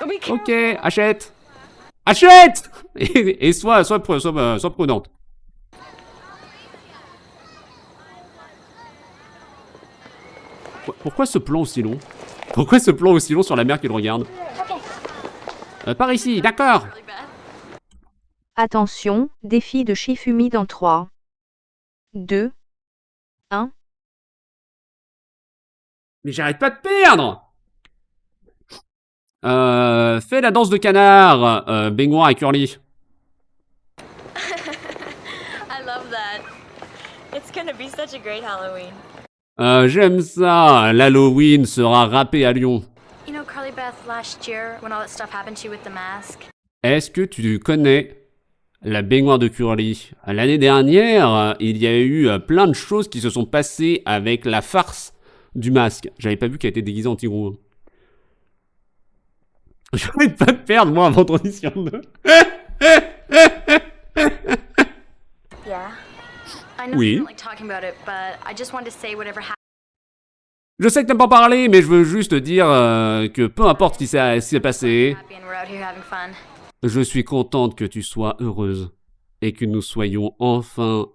Oh, be careful. Ok, achète. Achète. Et sois prudente. Pourquoi ce plan aussi long? Pourquoi ce plan aussi long sur la mer qui le regarde? Par ici, d'accord. Attention, défi de Shifumi dans 3, 2, 1. Mais j'arrête pas de perdre. Fais la danse de canard, baignoire et curly. I love that. It's gonna be such a great Halloween. J'aime ça. L'Halloween sera râpé à Lyon. You know, Carly Beth, last year, when all that stuff happened to you with the mask, Est-ce que tu connais la baignoire de curly? L'année dernière, il y a eu plein de choses qui se sont passées avec la farce du masque. J'avais pas vu qu'elle était déguisée en tigrou. J'arrête pas de perdre, moi, avant transition 2. yeah. I know Oui. you don't like talking about it, but I just wanted to say whatever happened. Je sais que t'aimes pas parler, mais je veux juste te dire que peu importe ce qui s'est passé, Happy and we're out here having fun. je suis contente que tu sois heureuse et que nous soyons enfin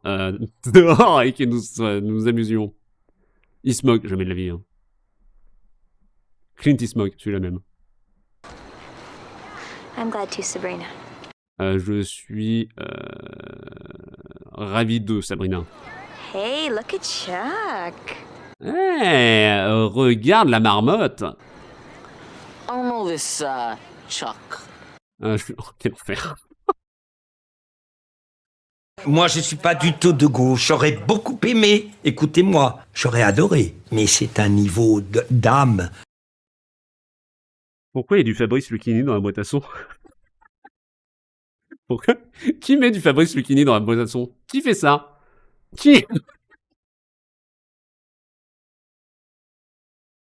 dehors et que nous amusions. Eastmog, jamais de la vie. Hein. Clint Eastmog, celui-là même. I'm glad to, Sabrina. Je suis ravi de Sabrina. Hey, look at Chuck. Eh, regarde la marmotte. I don't know this, Chuck. Oh, quel enfer. Moi, je suis pas du tout de gauche. J'aurais beaucoup aimé. Écoutez-moi, j'aurais adoré. Mais c'est un niveau d'âme. Pourquoi il y a du Fabrice Lucchini dans la boîte à son? Pourquoi? Qui met du Fabrice Lucchini dans la boîte à son? Qui fait ça? Qui?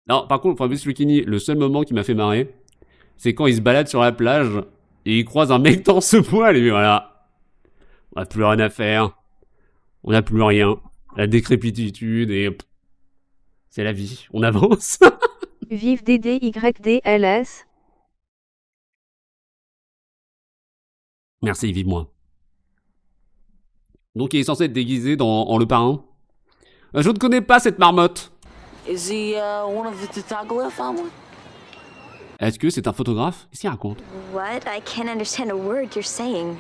Non, par contre, Fabrice Lucchini, le seul moment qui m'a fait marrer, c'est quand il se balade sur la plage et il croise un mec dans ce poil et voilà. On n'a plus rien à faire. On n'a plus rien. La décrépitude et... c'est la vie. On avance. Vive DDYDLS. Merci, vive-moi. Donc il est censé être déguisé en le parrain. Je ne connais pas cette marmotte. Is he, one of the Tatagala family? Est-ce que c'est un photographe? Qu'est-ce qu'il raconte? What? I can't understand a word you're saying.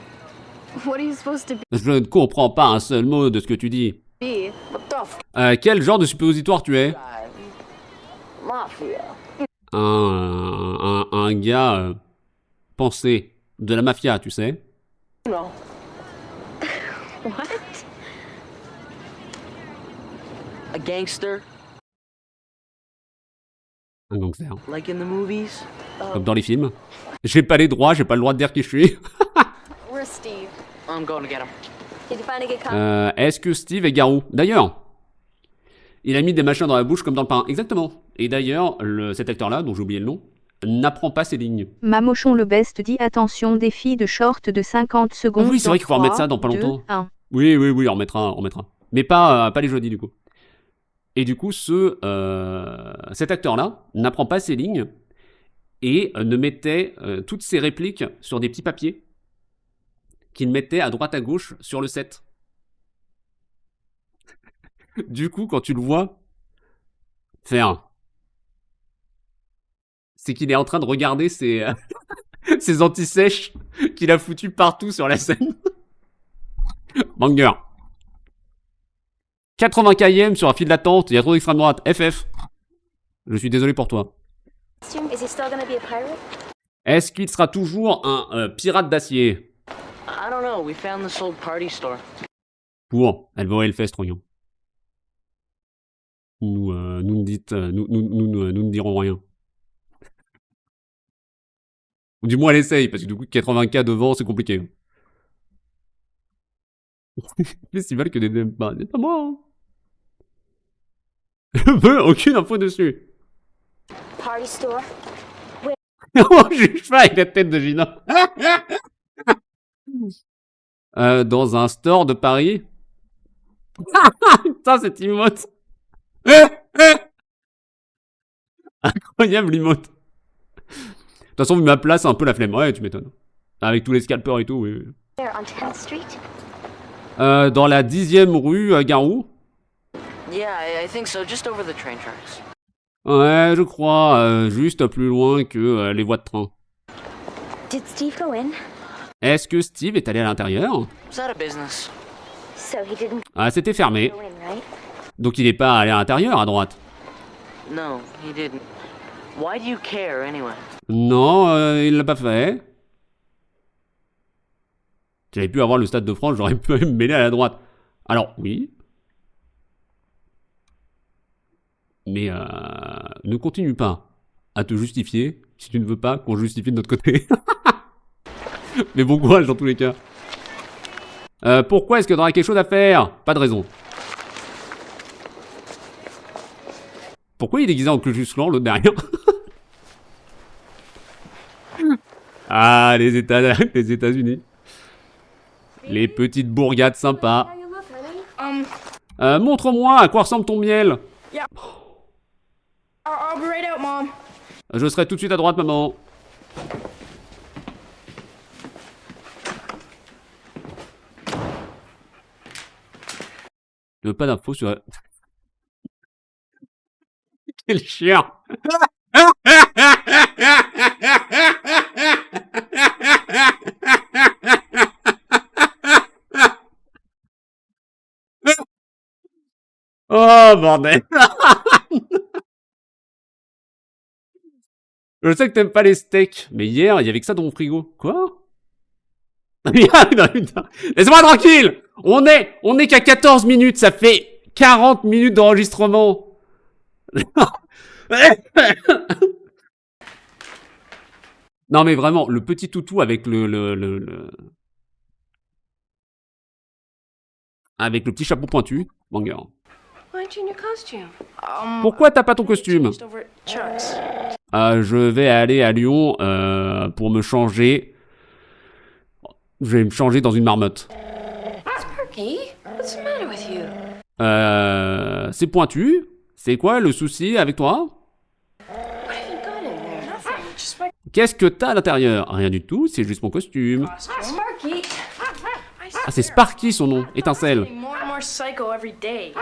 What are you supposed to Je ne comprends pas un seul mot de ce que tu dis. be? What the Quel genre de suppositoire tu es? Mafia. Un gars pensé de la mafia, tu sais? You know. What? A gangster, Un gangster. like in the movies. Comme dans les films. J'ai pas les droits, j'ai pas le droit de dire qui je suis. Where's Steve? I'm going to get him. Did you finally get caught? Est-ce que Steve est garou? D'ailleurs, il a mis des machins dans la bouche comme dans le pain. Exactement. Et d'ailleurs, cet acteur-là, dont j'ai oublié le nom, n'apprend pas ses lignes. Mamochon le best dit attention défi de short de 50 secondes. Ah oui, c'est vrai qu'il faut dans remettre ça 3, dans pas 2, longtemps. 1. Oui, on remettra. Mais pas les jeudis, du coup. Et du coup, cet acteur-là n'apprend pas ses lignes et ne mettait toutes ses répliques sur des petits papiers qu'il mettait à droite à gauche sur le set. Du coup, quand tu le vois faire, c'est qu'il est en train de regarder ses anti-sèches qu'il a foutu partout sur la scène. Banger. 80km sur un fil d'attente, il y a trop d'extrême droite. FF. Je suis désolé pour toi. Is he still gonna be a pirate? Est-ce qu'il sera toujours un pirate d'acier? I don't know. We found this old party store. Pour, elle va au Hellfest, Royan. Nous ne dirons rien. Ou du moins, elle essaye, parce que du coup, 80K devant, c'est compliqué. Festival que des... Bah, c'est pas moi, hein. Je veux aucune info dessus. Party store? Oh, juge pas avec la tête de Gina. Dans un store de Paris. Putain, cette emote. Incroyable emote. De toute façon, vu ma place, c'est un peu la flemme. Ouais, tu m'étonnes. Avec tous les scalpers et tout, oui. There on 10th Street? Dans la 10e rue, Garou. Yeah, I think so. Just over the train tracks. Ouais, je crois, juste plus loin que les voies de train. Did Steve go in? Est-ce que Steve est allé à l'intérieur? Was out of business. So he didn't Ah, c'était fermé. go in, right? Donc il est pas allé à l'intérieur, à droite. No, he didn't. Why do you care anyway? Non, il l'a pas fait. J'avais pu avoir le Stade de France, j'aurais pu me mêler à la droite. Alors, oui. Mais ne continue pas à te justifier si tu ne veux pas qu'on justifie de notre côté. Mais bon courage dans tous les cas. Pourquoi est-ce que t'auras quelque chose à faire? Pas de raison. Pourquoi il est déguisé en Ku-Klux Klan, l'autre derrière? Ah, les États-Unis. Les petites bourgades sympas. Montre-moi à quoi ressemble ton miel. I'll be right out, Mom. Je serai tout de suite à droite, maman. Je veux pas d'infos sur... Quel chien. Oh, bordel. Je sais que t'aimes pas les steaks, mais hier, il y avait que ça dans mon frigo. Quoi? Laisse-moi tranquille! On est qu'à 14 minutes, ça fait 40 minutes d'enregistrement. Non mais vraiment, le petit toutou avec avec le petit chapeau pointu, banger. Why aren't you in your costume? Pourquoi t'as pas ton costume? Just over at Chuck's. Je vais aller à Lyon pour me changer. Je vais me changer dans une marmotte. Sparky, what's the matter with you? C'est pointu. C'est quoi le souci avec toi? What have you got in there? Nothing. Just my Qu'est-ce que t'as à l'intérieur? Rien du tout, c'est juste mon costume. costume. Sparky! Ah, c'est Sparky son nom, étincelle. Getting more and more psycho every day.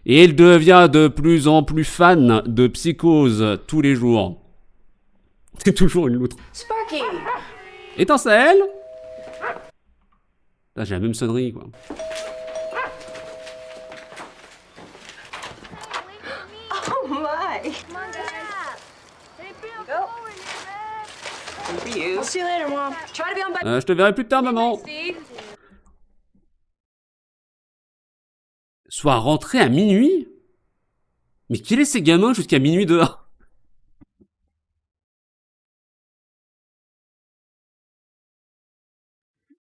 Et il devient de plus en plus fan de Psychose tous les jours. C'est toujours une loutre. Sparky! Étincelle? Là, j'ai la même sonnerie, quoi. Oh my! I'll see you later, Mom. Try to be on by Je te verrai plus tard, maman. Steve. Soit rentré à minuit? Mais qui laisse ces gamins jusqu'à minuit dehors?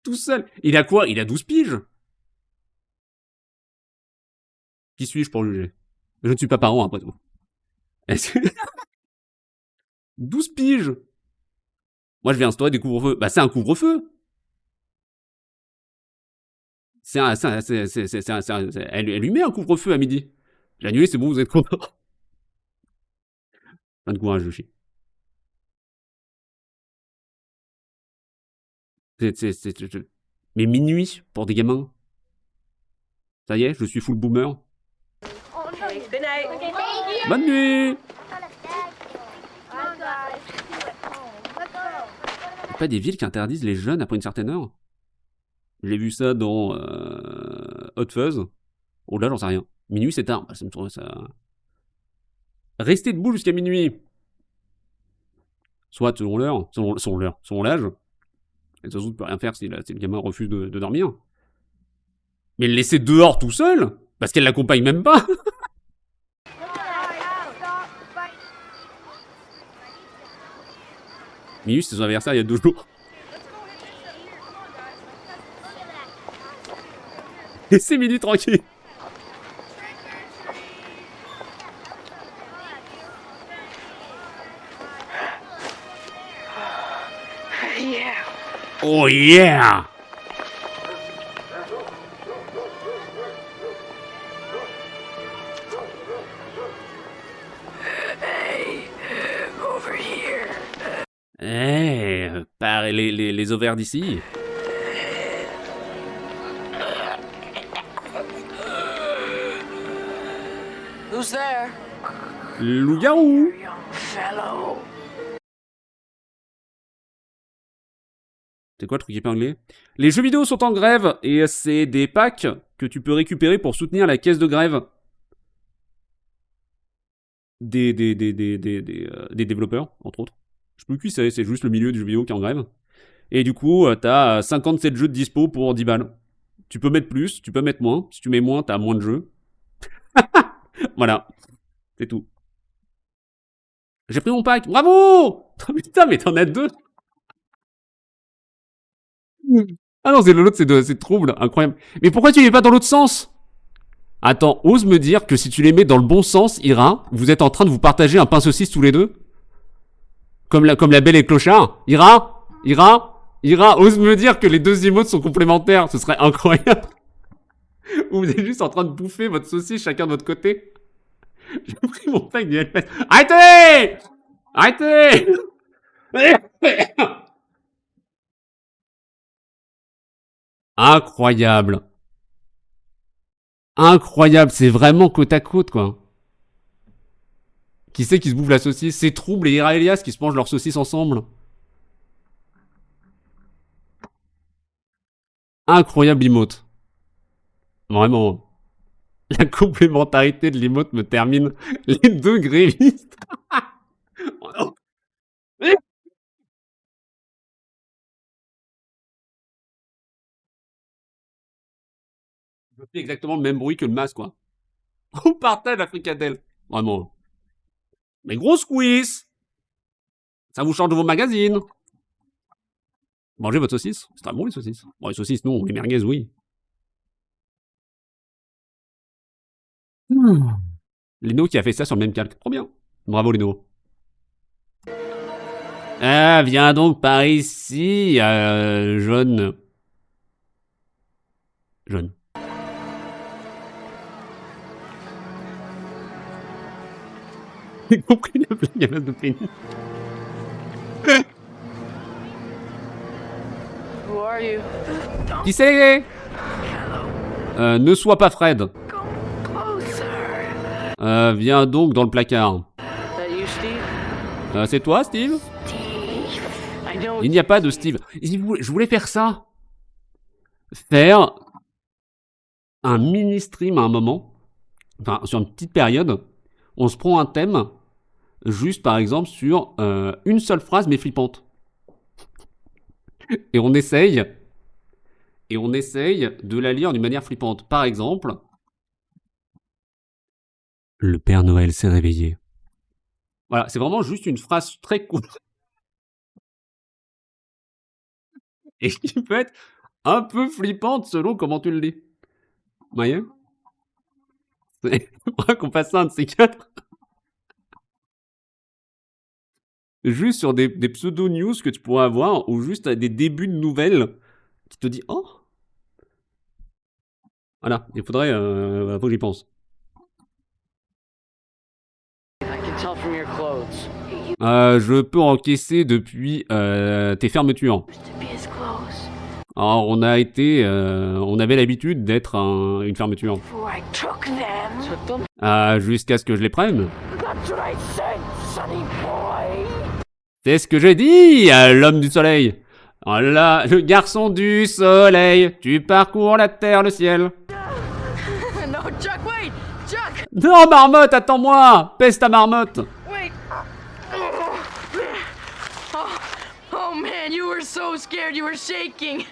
Tout seul. Il a quoi? Il a 12 piges? Qui suis-je pour juger? Je ne suis pas parent, après tout. Est-ce que... 12 piges? Moi, je vais instaurer des couvre-feux. Bah, c'est un couvre-feu. Elle lui met un couvre-feu à midi. J'ai annulé, c'est bon, vous êtes content. Plein de courage, Yoshi. Mais minuit pour des gamins. Ça y est, je suis full boomer. Good night. Bonne nuit. Y'a pas des villes qui interdisent les jeunes après une certaine heure? J'ai vu ça dans Hot Fuzz. Oh là, j'en sais rien. Minuit, c'est tard. Bah, ça me semble ça. Rester debout jusqu'à minuit. Soit selon l'heure, selon l'âge. Et de toute façon, tu peux rien faire si le gamin refuse de dormir. Mais le laisser dehors tout seul, parce qu'elle l'accompagne même pas. Minuit, c'est son anniversaire il y a 2 jours. Laissez Minuit tranquille. Yeah. Oh yeah! les ovaires d'ici. Who's there? Loup-garou. Young fellow. C'est quoi le truc épinglé? Les jeux vidéo sont en grève et c'est des packs que tu peux récupérer pour soutenir la caisse de grève des développeurs, entre autres. Je sais plus qui c'est juste le milieu du jeu vidéo qui est en grève. Et du coup, t'as 57 jeux de dispo pour 10 balles. Tu peux mettre plus, tu peux mettre moins. Si tu mets moins, t'as moins de jeux. Voilà, c'est tout. J'ai pris mon pack, bravo! Putain, mais t'en as 2. Ah non, c'est l'autre, c'est trouble, incroyable. Mais pourquoi tu les mets pas dans l'autre sens? Attends, ose me dire que si tu les mets dans le bon sens, Ira, vous êtes en train de vous partager un pain saucisse tous les deux? Comme la belle et le clochard? Ira, ose me dire que les deux emotes sont complémentaires, ce serait incroyable. Ou vous êtes juste en train de bouffer votre saucisse chacun de votre côté. J'ai pris mon pack du Hellfest. Arrêtez! Arrêtez! Incroyable. Incroyable, c'est vraiment côte à côte, quoi. Qui c'est qui se bouffe la saucisse? C'est Trouble et Ira Elias qui se mangent leur saucisse ensemble. Incroyable emote. Vraiment. La complémentarité de l'emote me termine. Les deux grévistes. Je fais exactement le même bruit que le masque, quoi. On partage la fricadelle. Vraiment. Mais gros squeeze. Ça vous change de vos magazines. Mangez votre saucisse. C'est très bon, les saucisses. Bon, les saucisses, non. Les merguez, oui. Leno qui a fait ça sur le même calque. Trop bien. Bravo, Leno. Ah, viens donc par ici, jaune. Jaune. J'ai compris la blague à base de pénis. Who are you? Qui c'est? Ne sois pas Fred. Viens donc dans le placard. That you, Steve? C'est toi, Steve? I know. Il n'y a pas de Steve. Je voulais faire ça. Faire un mini-stream à un moment. Enfin, sur une petite période. On se prend un thème. Juste, par exemple, sur une seule phrase, mais flippante. Et on essaye. Et on essaye de la lire d'une manière flippante. Par exemple... Le Père Noël s'est réveillé. Voilà, c'est vraiment juste une phrase très courte. Et qui peut être un peu flippante selon comment tu le lis. Vous voyez? C'est vrai qu'on fasse ça un de ces quatre. Juste sur des pseudo-news que tu pourrais avoir, ou juste à des débuts de nouvelles qui te dit « Oh !» Voilà, il faudrait... faut que j'y pense. Je peux encaisser depuis tes fermetures. Alors, on avait l'habitude d'être une fermeture. Jusqu'à ce que je les prenne. C'est ce que j'ai dit, l'homme du soleil. Oh là, le garçon du soleil, tu parcours la terre, le ciel. No, Chuck, wait! Chuck! Non, marmotte, attends-moi! Pèse ta marmotte! Wait! Oh man, you were so scared, you were shaking!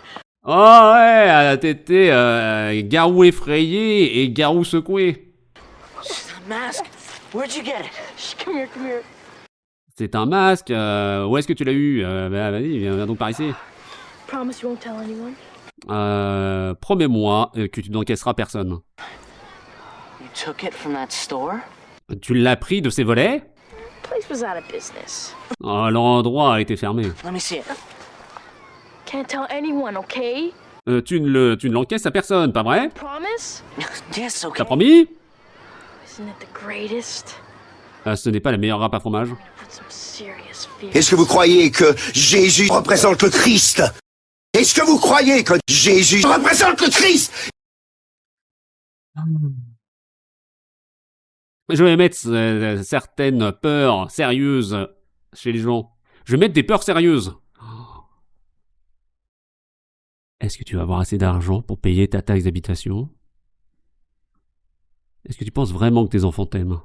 Oh ouais, t'étais garou effrayé et garou secoué. Mask? Where'd you get it? Come here, come here. C'est un masque, où est-ce que tu l'as eu? Bah vas-y, viens donc par ici. Promise you won't tell anyone? Promets-moi que tu n'encaisseras personne. You took it from that store? Tu l'as pris de ses volets? Place was out of business. Oh, l'endroit a été fermé. Let me see it. Can't tell anyone, okay? Tu ne l'encaisses à personne, pas vrai? Promise? Yes, okay. T'as promis? Isn't it the greatest? Ce n'est pas la meilleure râpe à fromage. Put some serious fear. Est-ce que vous croyez que Jésus représente le Christ? Est-ce que vous croyez que Jésus représente le Christ? Je vais mettre certaines peurs sérieuses chez les gens. Je vais mettre des peurs sérieuses. Est-ce que tu vas avoir assez d'argent pour payer ta taxe d'habitation? Est-ce que tu penses vraiment que tes enfants t'aiment?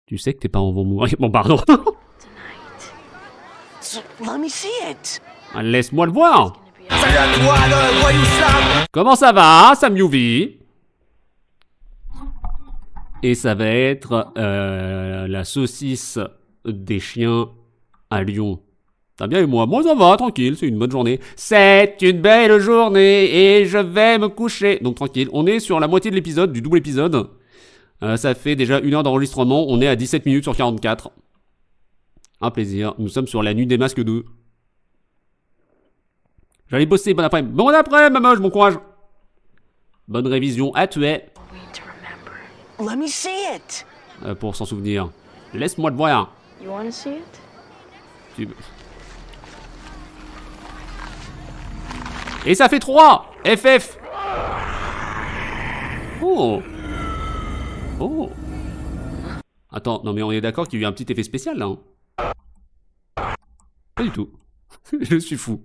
Tu sais que tes parents vont mourir. Bon, pardon. Let me see it. Laisse-moi le voir. Comment ça va, Sam Yuvi? Et ça va être la saucisse des chiens à Lyon. T'as bien et moi? Moi ça va, tranquille, c'est une bonne journée. C'est une belle journée et je vais me coucher. Donc tranquille, on est sur la moitié de l'épisode, du double épisode. Ça fait déjà 1 heure d'enregistrement, on est à 17 minutes sur 44. Un plaisir, nous sommes sur la nuit des masques 2. J'allais bosser, bon après-midi. Bon après-midi, ma moche, bon courage. Bonne révision à tuer. Let me see it. Pour s'en souvenir. Laisse-moi le voir. You wanna see it? Tu... Et ça fait 3 FF. Oh. Oh. Attends, non mais on est d'accord qu'il y a eu un petit effet spécial là. Hein. Pas du tout. Je suis fou.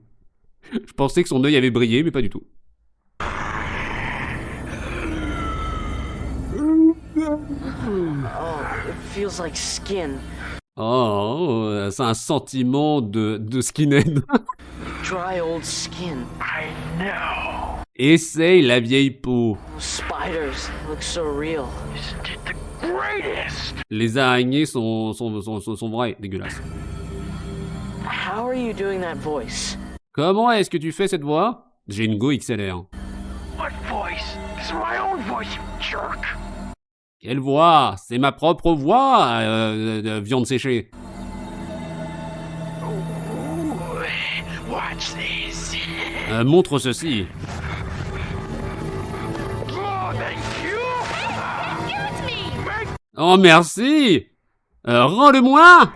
Je pensais que son œil avait brillé, mais pas du tout. Oh, it feels like skin. Oh, c'est un sentiment de skinhead. Dry old skin. Essaye la vieille peau. Those spiders look so real. Les araignées sont vraies, dégueulasses. How are you doing that voice? Comment est-ce que tu fais cette voix? J'ai une Go XLR. What voice? It's my own voice, you jerk. Quelle voix? C'est ma propre voix, de viande séchée. Watch this. Montre ceci. Oh, thank you. Oh merci. Rends-le-moi.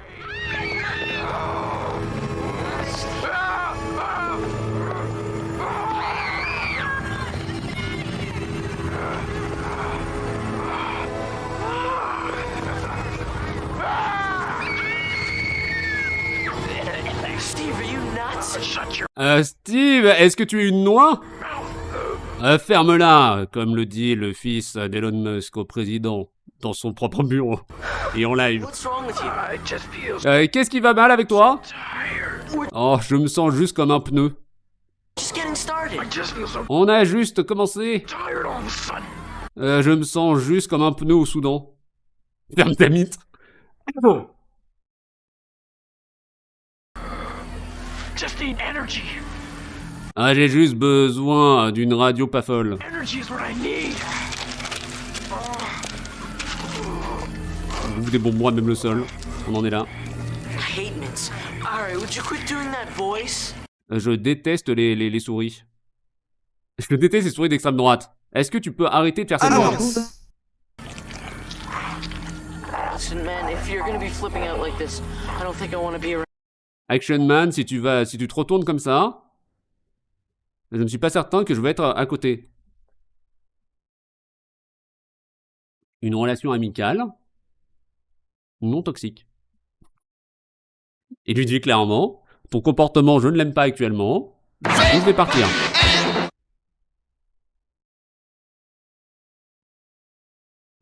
Steve, are you nuts? Shut your Steve, est-ce que tu es une noix? Ferme-la, comme le dit le fils d'Elon Musk au président, dans son propre bureau, et en live. What's wrong with you? It just feels Qu'est-ce qui va mal avec toi? tired. Oh, je me sens juste comme un pneu. Just getting started. I just feel so On a juste commencé. tired all of a sudden. Je me sens juste comme un pneu au Soudan. Ferme ta mythe. Just need energy. Ah, j'ai juste besoin d'une radio pas folle. Energy is what I need. Vous des bonbons à même le sol. On en est là. I hate mints. Alright, would you quit doing that voice? Je déteste les souris. Je déteste les souris d'extrême droite. Est-ce que tu peux arrêter de faire cette voix? Listen, man, if you're gonna be flipping out like this, I don't think I want to be around. Action Man, si tu te retournes comme ça, je ne suis pas certain que je vais être à côté. Une relation amicale, non toxique. Et lui dit clairement, ton comportement, je ne l'aime pas actuellement, je vais partir.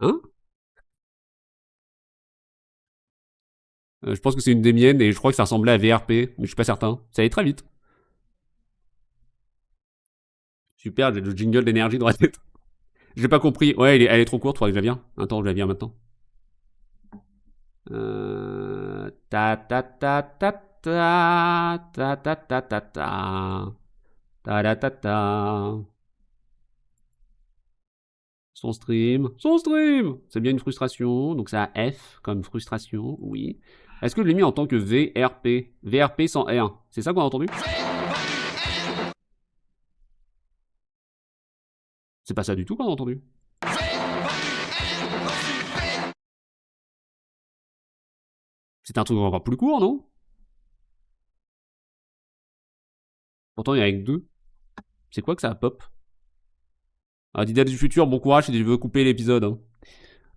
Hein? Je pense que c'est une des miennes et je crois que ça ressemblait à VRP, mais je suis pas certain. Ça allait très vite. Super, j'ai le jingle d'énergie dans la tête. J'ai pas compris. Ouais, elle est trop courte, faudrait que je la vire. Attends, je la vire maintenant. Ta ta ta ta ta ta ta ta ta ta ta ta ta. Son stream. C'est bien une frustration, donc ça a F comme frustration, oui. Est-ce que je l'ai mis en tant que VRP? VRP sans R. C'est ça qu'on a entendu? C'est pas ça du tout qu'on a entendu. C'est un truc encore plus court, non? Pourtant, il y en a que 2. C'est quoi que ça pop? Ah, Dida du futur, bon courage si tu veux couper l'épisode.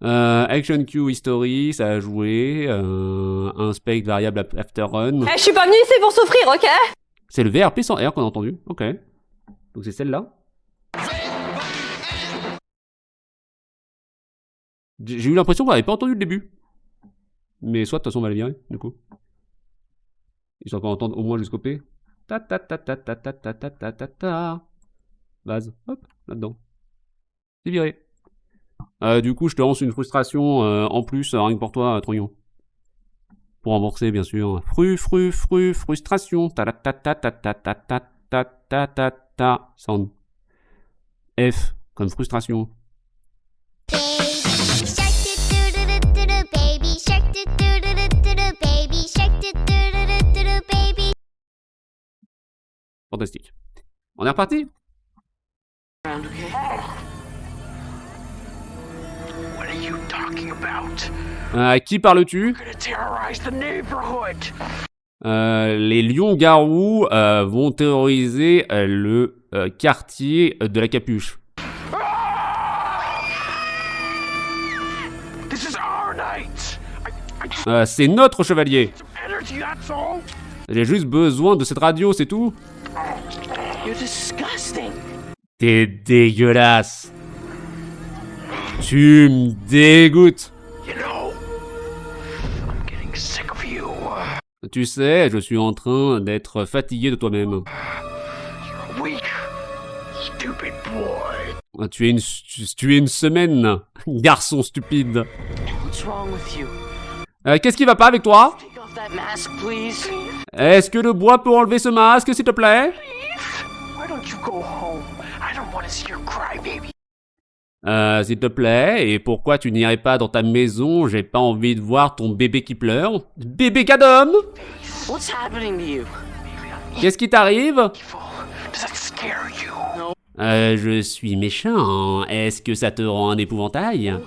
Hein. Action Q History, ça a joué. Inspect variable after run. Je suis pas venu ici pour souffrir, ok? C'est le VRP sans R qu'on a entendu. Ok. Donc c'est celle-là. J'ai eu l'impression qu'on avait pas entendu le début. Mais soit de toute façon on va le virer, du coup. Ils sont encore entendre au moins jusqu'au P. Ta ta ta ta ta ta ta ta ta ta ta. Base. Hop, là-dedans. C'est viré. Du coup, je te lance une frustration en plus, rien que pour toi, Troyon. Pour rembourser, bien sûr. Frustration. Ta ta ta ta ta ta ta ta ta ta ta ta. Sound. F, comme frustration. Fantastique. On est reparti? Around, okay? What are you talking about? À qui parles-tu? Gonna terrorize the neighborhood. Les lions-garous vont terroriser le quartier de la Capuche. This is our night. C'est notre chevalier. Energy, that's all. J'ai juste besoin de cette radio, c'est tout. You're disgusting. T'es dégueulasse. Tu me dégoûtes. You know, I'm getting sick of you. Tu sais, je suis en train d'être fatigué de toi-même. You're a weak, stupid boy. Tu es une semaine, garçon stupide. What's wrong with you? Qu'est-ce qui va pas avec toi? Take off that mask, please. Est-ce que le bois peut enlever ce masque, s'il te plaît? Why don't you go home? I don't want to see your crybaby. S'il te plaît, et pourquoi tu n'irais pas dans ta maison? J'ai pas envie de voir ton bébé qui pleure. Bébé cadom! What's happening to you? Qu'est-ce qui t'arrive? Does that scare you? Je suis méchant. Est-ce que ça te rend un épouvantail?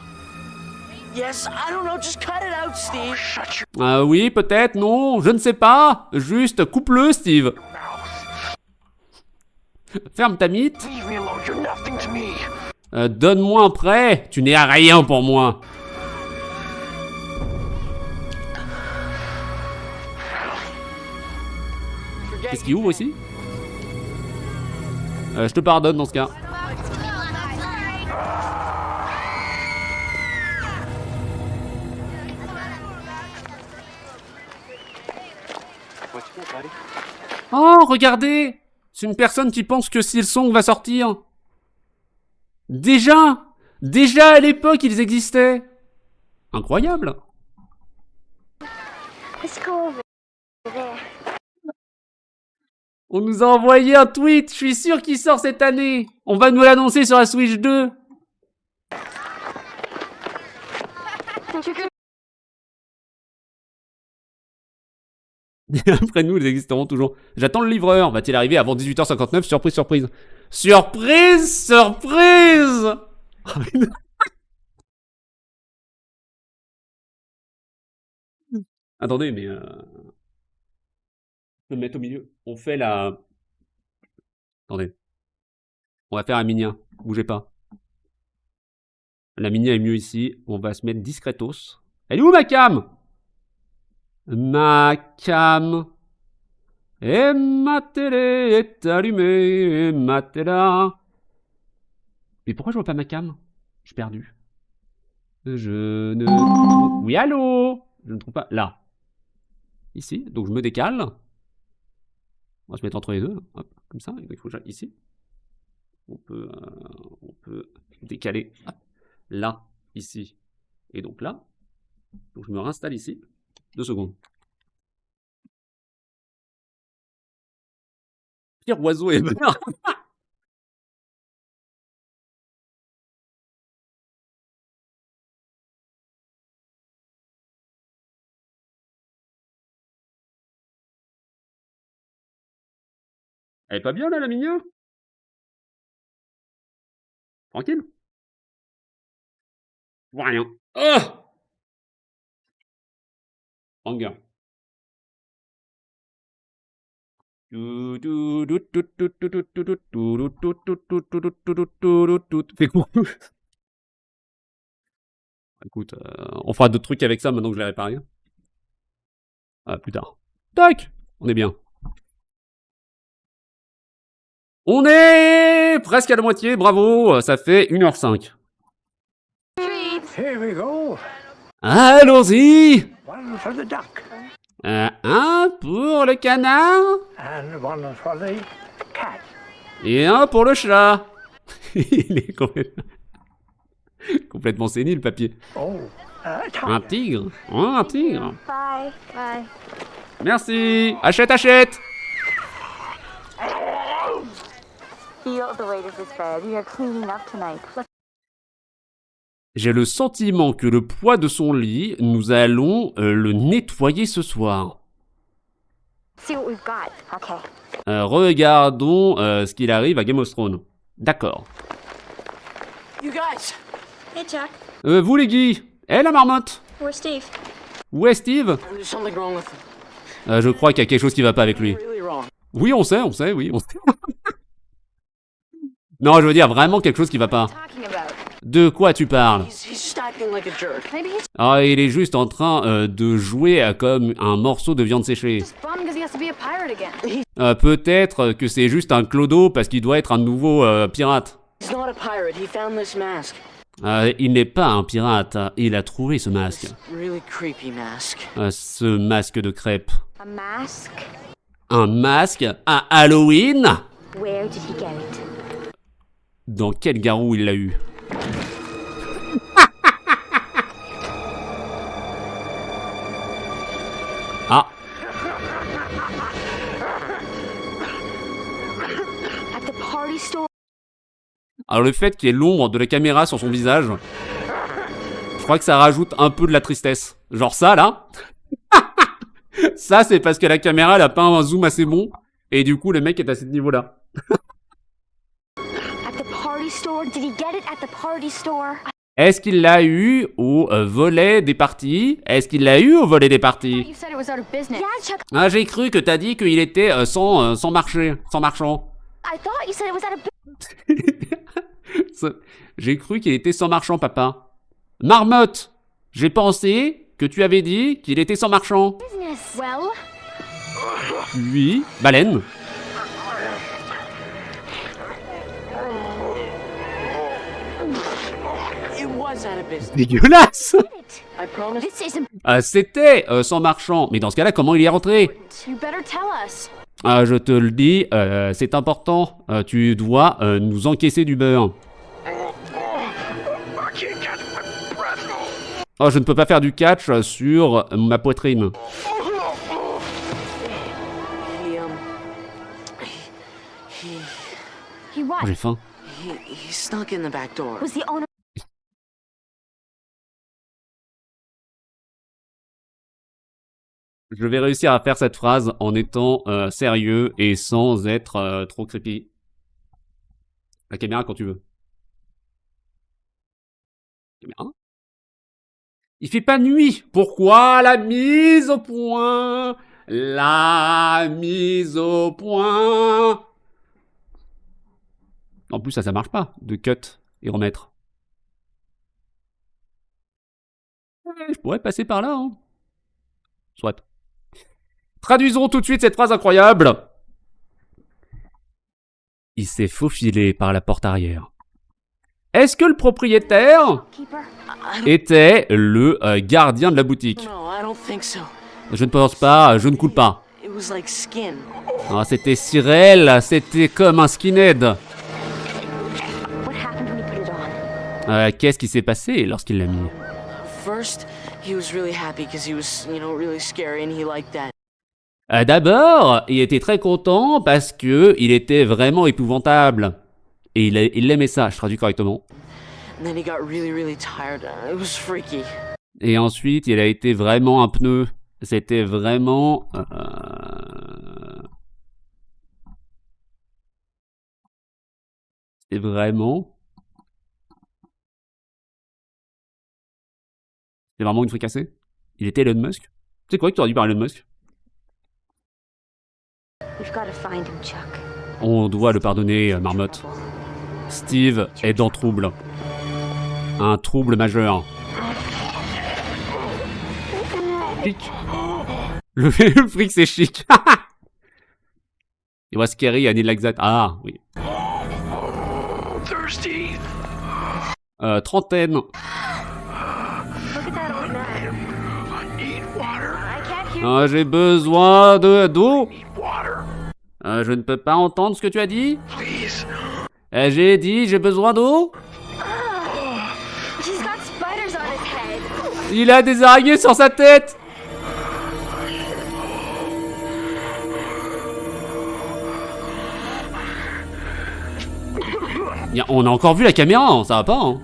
Yes, I don't know, just cut it out, Steve. Shut your Oui, peut-être, non, je ne sais pas. Juste coupe-le, Steve. mouth. Ferme ta mythe. Leave me alone. You're nothing to me. Donne-moi un prêt. Tu n'es à rien pour moi. Qu'est-ce qui ouvre ici? Je te pardonne dans ce cas. Oh, regardez! C'est une personne qui pense que Silsong va sortir. Déjà! Déjà à l'époque, ils existaient. Incroyable. Let's go over there. On nous a envoyé un tweet, je suis sûr qu'il sort cette année. On va nous l'annoncer sur la Switch 2. Après nous, ils existeront toujours. J'attends le livreur. Va-t-il arriver avant 18h59? Surprise, surprise. Surprise, surprise. Attendez, mais... Je peux me mettre au milieu. On fait la... Attendez. On va faire un minia. Bougez pas. La minia est mieux ici. On va se mettre discretos. Elle est où ma cam? Ma cam. Et ma télé est allumée. Et ma télé. Mais pourquoi je vois pas ma cam? Je suis perdu. Je ne... Oui, allô? Je ne trouve pas... Là. Ici. Donc je me décale. On va se mettre entre les deux. Hop, comme ça. Il faut que j'aille ici. On peut décaler. Hop, là, ici. Et donc là. Donc je me réinstalle ici. 2 secondes. Pire oiseau et bonheur. Elle est pas bien là, la mignonne? Tranquille? Je vois rien. Oh! Banger. Fais quoi? Écoute, on fera d'autres trucs avec ça maintenant que je l'ai réparé. Ah, plus tard. Tac! On est bien. On est presque à la moitié, bravo! Ça fait 1h05. Here we go. Allons-y! One for the duck. Un pour le canard And one for the cat. et un pour le chat. Il est complètement sénile, le papier. Oh, Un tigre. Oh, un tigre. Bye. Bye. Merci. Achète, achète. Feel the weight of this bed. We are cleaning up tonight. Let's J'ai le sentiment que le poids de son lit, nous allons le nettoyer ce soir. see what we've got. Okay. Regardons ce qu'il arrive à Game of Thrones. D'accord. You guys, Hey, Jack. Vous les Guy. La marmotte. Where's Steve? Où est Steve? there's something wrong with him. Je crois qu'il y a quelque chose qui va pas avec lui. Really wrong. Oui, on sait, oui, on sait. Non, je veux dire vraiment quelque chose qui va pas. Talking about. De quoi tu parles? He's just acting like a jerk. Maybe he's Ah, il est juste en train de jouer comme un morceau de viande séchée. just bummed because he has to be a pirate again. Peut-être que c'est juste un clodo parce qu'il doit être un nouveau pirate. He's not a pirate. He found this mask. Il n'est pas un pirate, il a trouvé ce masque. Really creepy mask. Ce masque de crêpe. A mask? Un masque à Halloween? Where did he get it? Dans quel garou il l'a eu? Ah, At the party store? alors le fait qu'il y ait l'ombre de la caméra sur son visage, je crois que ça rajoute un peu de la tristesse. Genre ça, là. Ça, c'est parce que la caméra, elle a pas un zoom assez bon, et du coup, le mec est à ce niveau-là. At the party store? Did he get it at the party store? Est-ce qu'il l'a eu au volet des parties? Est-ce qu'il l'a eu au volet des parties? You said it was out of business. Yeah, Chuck. Ah, j'ai cru que t'as dit qu'il était sans marché, sans marchand. I thought you said it was out of business. J'ai cru qu'il était sans marchand, papa. Marmotte, j'ai pensé que tu avais dit qu'il était sans marchand. Well, Oui, baleine. It was out of business. Dégueulasse. I promise. this isn't. C'était sans marchand. Mais dans ce cas-là, comment il y est rentré? You better tell us. Je te le dis, c'est important. Tu dois nous encaisser du beurre. Oh, je ne peux pas faire du catch sur ma poitrine. He He what? Oh, j'ai faim. he snuck in the back door. Was the owner? Je vais réussir à faire cette phrase en étant sérieux et sans être trop creepy. La caméra quand tu veux. Caméra. Il fait pas nuit. Pourquoi la mise au point? La mise au point. En plus, ça marche pas. De cut et remettre. Ouais, je pourrais passer par là, hein. Soit. Traduisons tout de suite cette phrase incroyable. Il s'est faufilé par la porte arrière. Est-ce que le propriétaire Keeper? était le gardien de la boutique? No, I don't think so. Je ne pense pas, je ne coule pas. It was like skin. Ah, c'était Cyril, c'était comme un skinhead. What happened when he put it on? Qu'est-ce qui s'est passé lorsqu'il l'a mis? First, he was really happy because he was, really scary and he liked that. D'abord, il était très content parce que il était vraiment épouvantable. Et il aimait ça, je traduis correctement. And then he got really, really tired. It was freaky. Et ensuite, il a été vraiment un pneu. C'était vraiment... C'était vraiment... C'était vraiment une fricassée. Il était Elon Musk. C'est quoi que tu aurais dû parler de Musk? We've got to find him, Chuck. On doit le pardonner, Marmotte. Steve est dans trouble. Un trouble majeur. Chic. Le fric, c'est chic. Il voit Scary, Annie Laxat. Ah, oui. Trentaine. Look at that old man. I can't hear. Ah, j'ai besoin d'eau. Je ne peux pas entendre ce que tu as dit. J'ai dit, j'ai besoin d'eau. He's got spiders on his head. Il a des araignées sur sa tête. On a encore vu la caméra, hein, ça va pas, hein.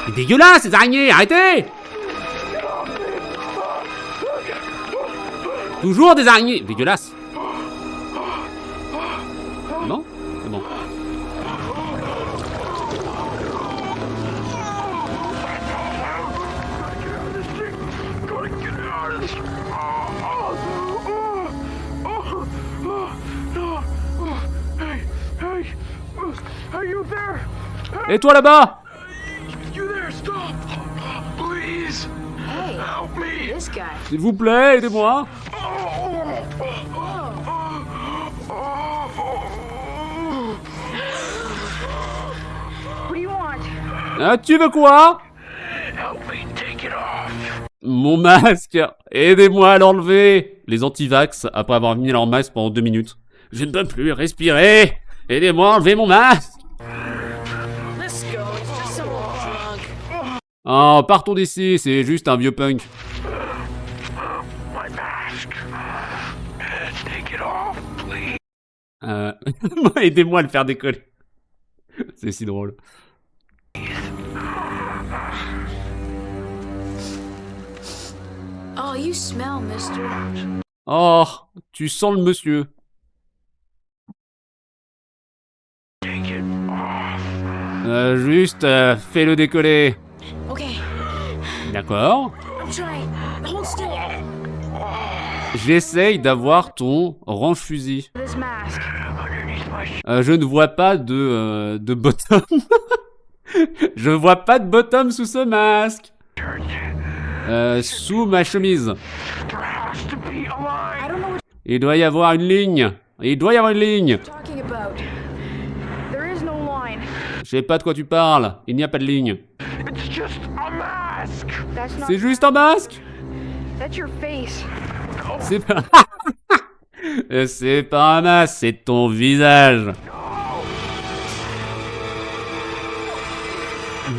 C'est dégueulasse, ces araignées, arrêtez! Toujours des araignées, dégueulasse. Non? C'est bon. Et toi là-bas? This guy. S'il vous plaît, aidez-moi. What do you want? Ah, tu veux quoi? Mon masque. Aidez-moi à l'enlever. Les anti-vax, après avoir mis leur masque pendant 2 minutes. Je ne peux plus respirer. Aidez-moi à enlever mon masque. Let's go. It's just some old drunk. Oh, partons d'ici, c'est juste un vieux punk. Aidez-moi à le faire décoller. C'est si drôle. Oh, you smell, mister. Oh, tu sens le monsieur. Juste, fais-le décoller. Okay, D'accord. I'm trying. Hold still. J'essaye d'avoir ton range-fusil. This mask. Je ne vois pas de bottom. Je vois pas de bottom sous ce masque. Sous ma chemise. I don't know what Il doit y avoir une ligne. Il doit y avoir une ligne. you're talking about. There is no line. Je sais pas de quoi tu parles. Il n'y a pas de ligne. That's not. C'est juste un masque. That's your face. C'est pas... C'est pas un masque, c'est ton visage.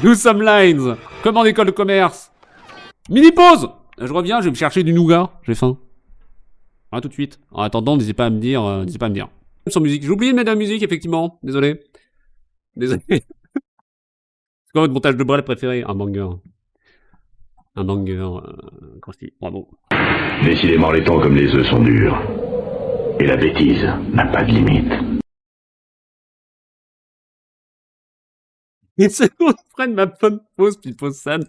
Nous sommes Lines, comme en école de commerce. Mini-pause. Je reviens, je vais me chercher du nougat, j'ai faim. À tout de suite. En attendant, n'hésitez pas à me dire, Sans musique, j'ai oublié de mettre de la musique, effectivement. Désolé. Désolé. C'est quoi votre montage de bras préféré? Un banger. Un banger, bravo. Décidément, les temps comme les œufs sont durs. Et la bêtise n'a pas de limite. Une seconde, prenne ma bonne pause, puis pause sad.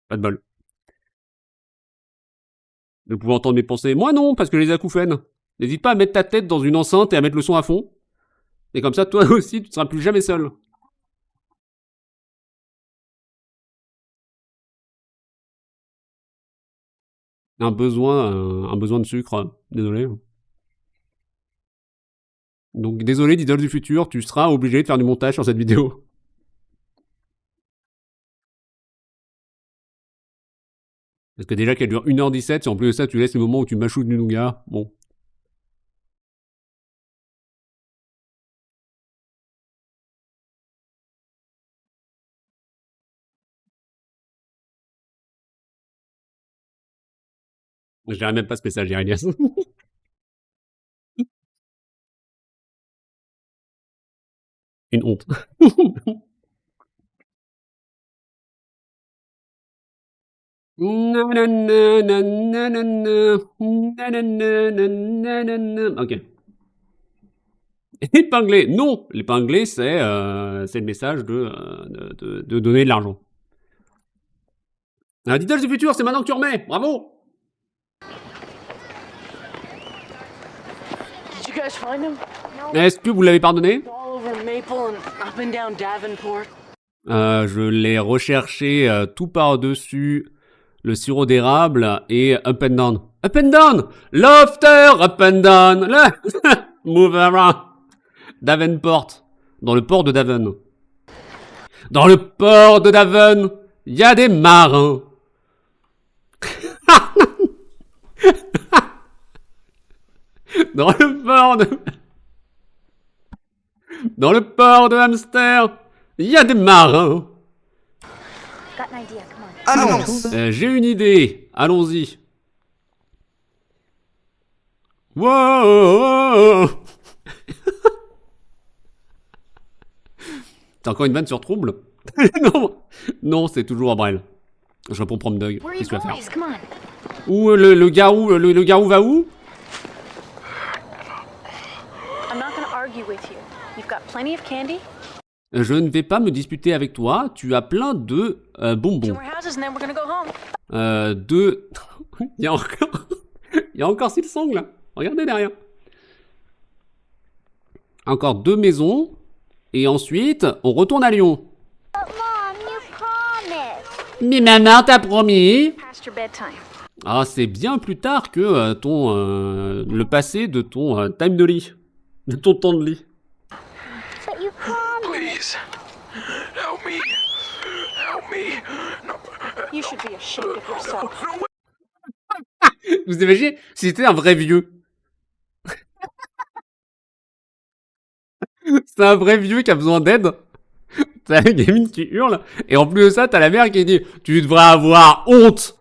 Pas de bol. Vous pouvez entendre mes pensées. Moi non, parce que j'ai les acouphènes. N'hésite pas à mettre ta tête dans une enceinte et à mettre le son à fond. Et comme ça, toi aussi, tu ne seras plus jamais seul. Un besoin de sucre. Désolé. Donc désolé, d'idole du futur, tu seras obligé de faire du montage sur cette vidéo. Parce que déjà qu'elle dure 1h17, si en plus de ça tu laisses le moment où tu mâchoues du nougat, bon. Je dirais même pas spécial, je dirais Elias. Une honte. Ok. Épinglé. Non, l'épinglé, c'est le message de donner de l'argent. Details du futur, c'est maintenant que tu remets. Bravo. Did you guys find him? Est-ce que vous l'avez pardonné? All over Maple and up and down Davenport. Je l'ai recherché tout par-dessus le sirop d'érable et up and down. Up and down! Lofter! Up and down! Là. Move around! Davenport. Dans le port de Daven. Dans le port de Daven, il y a des marins. Dans le port de... Dans le port de Hamster, il y a des marins. Got an idea, come on. Annonce. J'ai une idée. Allons-y. Wow. T'as encore une vanne sur Trouble? Non, non, c'est toujours Abrel. Je réponds Prom Dog. Where are you Qu'est-ce que tu vas boys? faire? Come on. Ou le garou va où? I'm not gonna argue with you. You've got plenty of candy. Je ne vais pas me disputer avec toi. Tu as plein de Two bonbons. more houses and then we're gonna go home. De... Il y a encore... Il y a encore Silsong là. Regardez derrière. Encore 2 maisons. Et ensuite, on retourne à Lyon. But Mom, you promised. Mais maman t'a promis. Past your bedtime. Ah, c'est bien plus tard que le passé de ton time de lit. De ton temps de lit. But you promised. Please, help me. Help me. No. You should be ashamed of yourself. Vous imaginez si c'était un vrai vieux? C'est un vrai vieux qui a besoin d'aide. T'as la gamine qui hurle. Et en plus de ça, t'as la mère qui dit « Tu devrais avoir honte.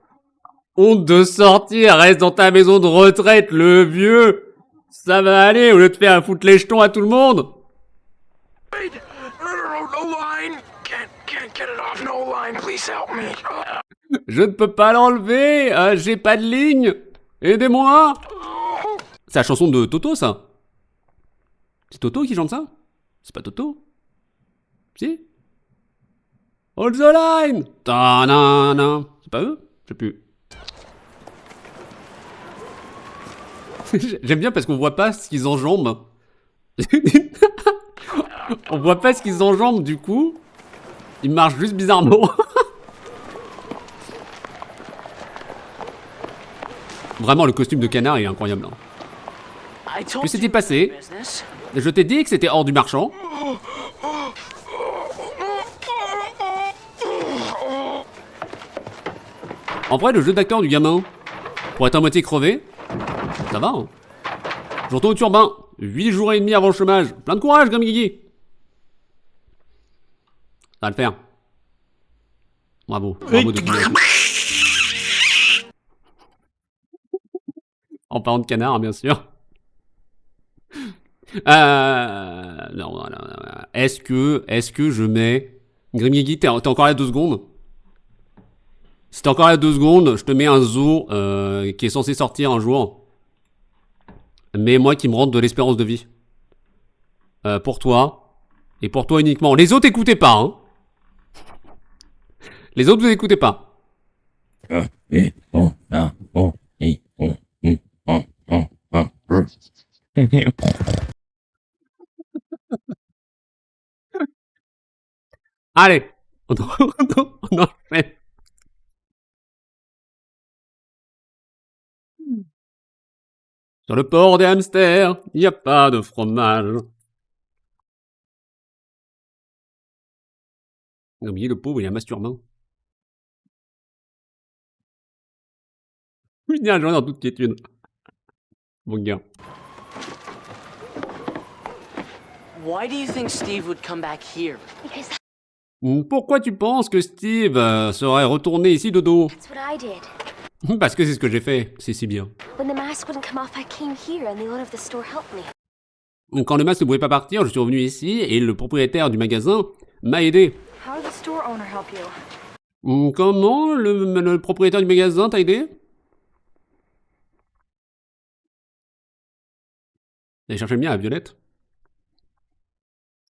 Honte de sortir. Reste dans ta maison de retraite, le vieux. Ça va aller au lieu de faire foutre les jetons à tout le monde. » Wait. No line. Can't get it off. No line. Please help me. Je ne peux pas l'enlever. J'ai pas de ligne. Aidez-moi. C'est la chanson de Toto, ça. C'est Toto qui chante ça? C'est pas Toto? Si? Hold the line! Ta-na-na. C'est pas eux? Je sais plus. J'aime bien parce qu'on voit pas ce qu'ils enjambent. On voit pas ce qu'ils enjambent, du coup. Ils marchent juste bizarrement. Vraiment, le costume de canard est incroyable. Hein. I told Que you s'est-il passé? business. Je t'ai dit que c'était hors du marchand. En vrai, le jeu d'acteur du gamin, pour être à moitié crevé, ça va, hein. Je retourne au turbin, 8 jours et demi avant le chômage. Plein de courage, Grim Guigui. Ça va le faire. Bravo. Bravo de En parlant de canard, bien sûr. Non, voilà. Est-ce que je mets... Grim Guigui, t'es encore là 2 secondes? Si t'es encore là 2 secondes, je te mets un zoo qui est censé sortir un jour. Mais moi qui me rende de l'espérance de vie. Pour toi. Et pour toi uniquement. Les autres écoutez pas, hein. Les autres vous écoutez pas. Allez, on enchaîne. Sur le port des hamsters, il n'y a pas de fromage. J'ai oublié le pauvre, il a un masturbant. Je dis un joint en toute quiétude. Bon gars. Why do you think Steve would come back here? Because Pourquoi tu penses que Steve serait retourné ici de dos? that's what I did. Parce que c'est ce que j'ai fait, c'est si bien. When the mask wouldn't come off, I came here and the owner of the store helped me. Quand le masque ne pouvait pas partir, je suis revenu ici et le propriétaire du magasin m'a aidé. How did the store owner help you? Comment le propriétaire du magasin t'a aidé? Allez chercher le mien à Violette.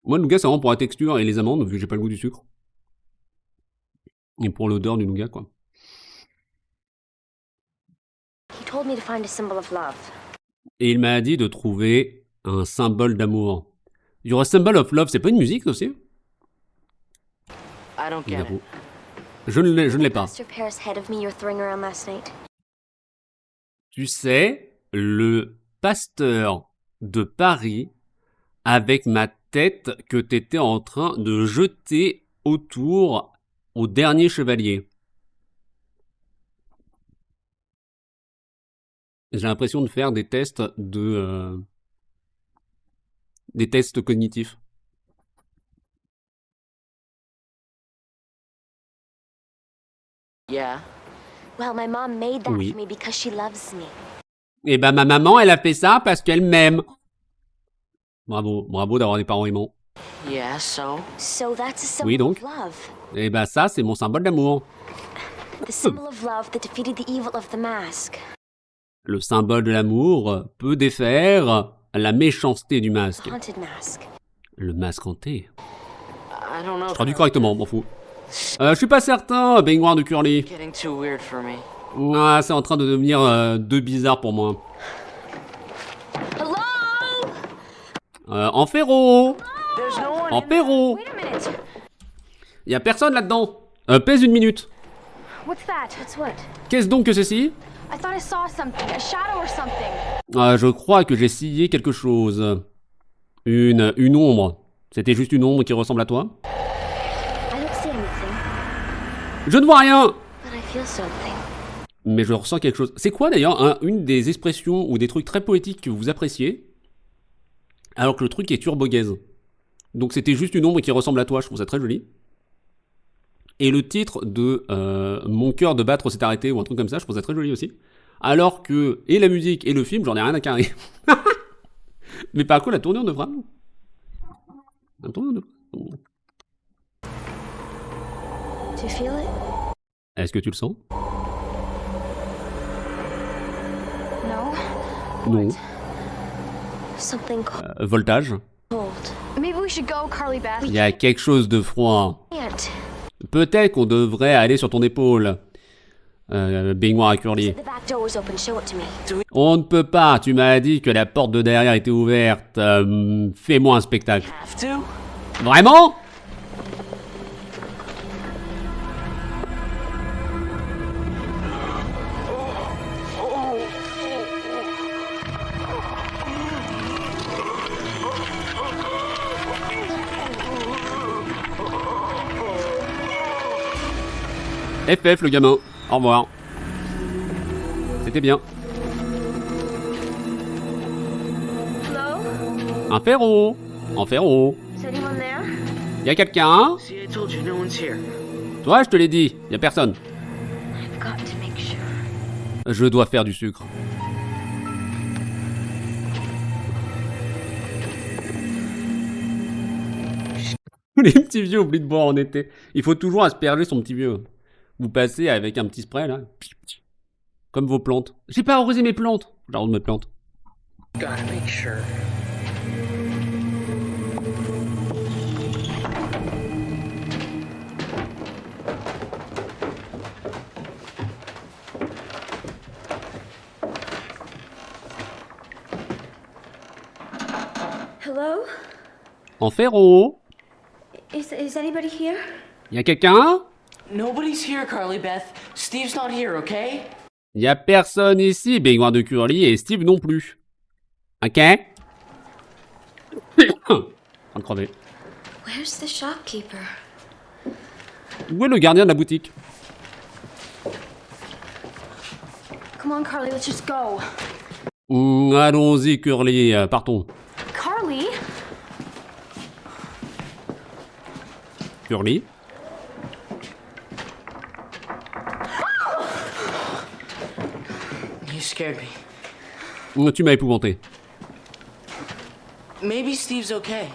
Moi, le nougat, c'est vraiment pour la texture et les amandes, vu que j'ai pas le goût du sucre. Et pour l'odeur du nougat, quoi. He told me to find a symbol of love. Et il m'a dit de trouver un symbole d'amour. Your symbol of love, c'est pas une musique aussi? I don't get it. Je ne l'ai pas. Pastor Paris head of me you're throwing around last night. Tu sais, le pasteur de Paris avec ma tête que t'étais en train de jeter autour au dernier chevalier. J'ai l'impression de faire des tests des tests cognitifs. Yeah. Well, my mom made that Oui. for me because she loves me. Et ben ma maman, elle a fait ça parce qu'elle m'aime. Bravo, bravo d'avoir des parents aimants. Yeah, so? So that's a symbol Oui, donc. of love. Et ben ça, c'est mon symbole d'amour. The symbol of love that defeated the evil of the mask. Le symbole de l'amour peut défaire la méchanceté du The masque. haunted mask. Le masque hanté. I don't know. Je traduis correctement, m'en fous. Je suis pas certain, baignoire de Curly. Getting too weird for me. Ah, c'est en train de devenir deux bizarres pour moi. Hello? En ferro. There's no one En in ferro. Wait a minute. Y a personne là-dedans. Pèse une minute. What's that? That's what? Qu'est-ce donc que ceci? I thought I saw something, a shadow or something. Je crois que j'ai scié quelque chose. Une ombre. C'était juste une ombre qui ressemble à toi? I don't see anything, Je ne vois rien. but I feel something. Mais je ressens quelque chose. C'est quoi d'ailleurs une des expressions ou des trucs très poétiques que vous appréciez alors que le truc est turbo gaze? Donc c'était juste une ombre qui ressemble à toi, je trouve ça très joli. Et le titre de Mon cœur de battre s'est arrêté ou un truc comme ça, je trouve ça très joli aussi. Alors que, et la musique et le film, j'en ai rien à carrer. Mais par contre, la tournure de Fram. La tournure de Fram. Do you feel it? Est-ce que tu le sens? No. Non. Something Voltage. cold. Maybe we should go, Carly Beth. Il y a quelque chose de froid. Can't. Peut-être qu'on devrait aller sur ton épaule. Baignoire à Curly. The back door was open. Show it to me. On ne peut pas, tu m'as dit que la porte de derrière était ouverte. Fais-moi un spectacle. Have to? Vraiment? FF le gamin. Au revoir. C'était bien. Hello? Un ferro. En ferro. Is anyone there? Y a quelqu'un? See, I told you no one's here. Toi, je te l'ai dit. Y a personne. I've got to make sure. Je dois faire du sucre. Les petits vieux oublient de boire en été. Il faut toujours asperger son petit vieux. Vous passez avec un petit spray là. Comme vos plantes. J'ai pas arrosé mes plantes. J'arrose mes plantes. Gotta make sure. Hello? En ferro. Is anybody here? Y a quelqu'un? Nobody's here, Carly Beth. Steve's not here, okay? Y a personne ici, baignoire de Curly, et Steve non plus. Ok? En train de crever. Where's the shopkeeper? Où est le gardien de la boutique? Come on, Carly, let's just go. Allons-y, Curly, partons. Carly? Curly. You scared me. Tu m'as épouvanté. Maybe Steve's okay.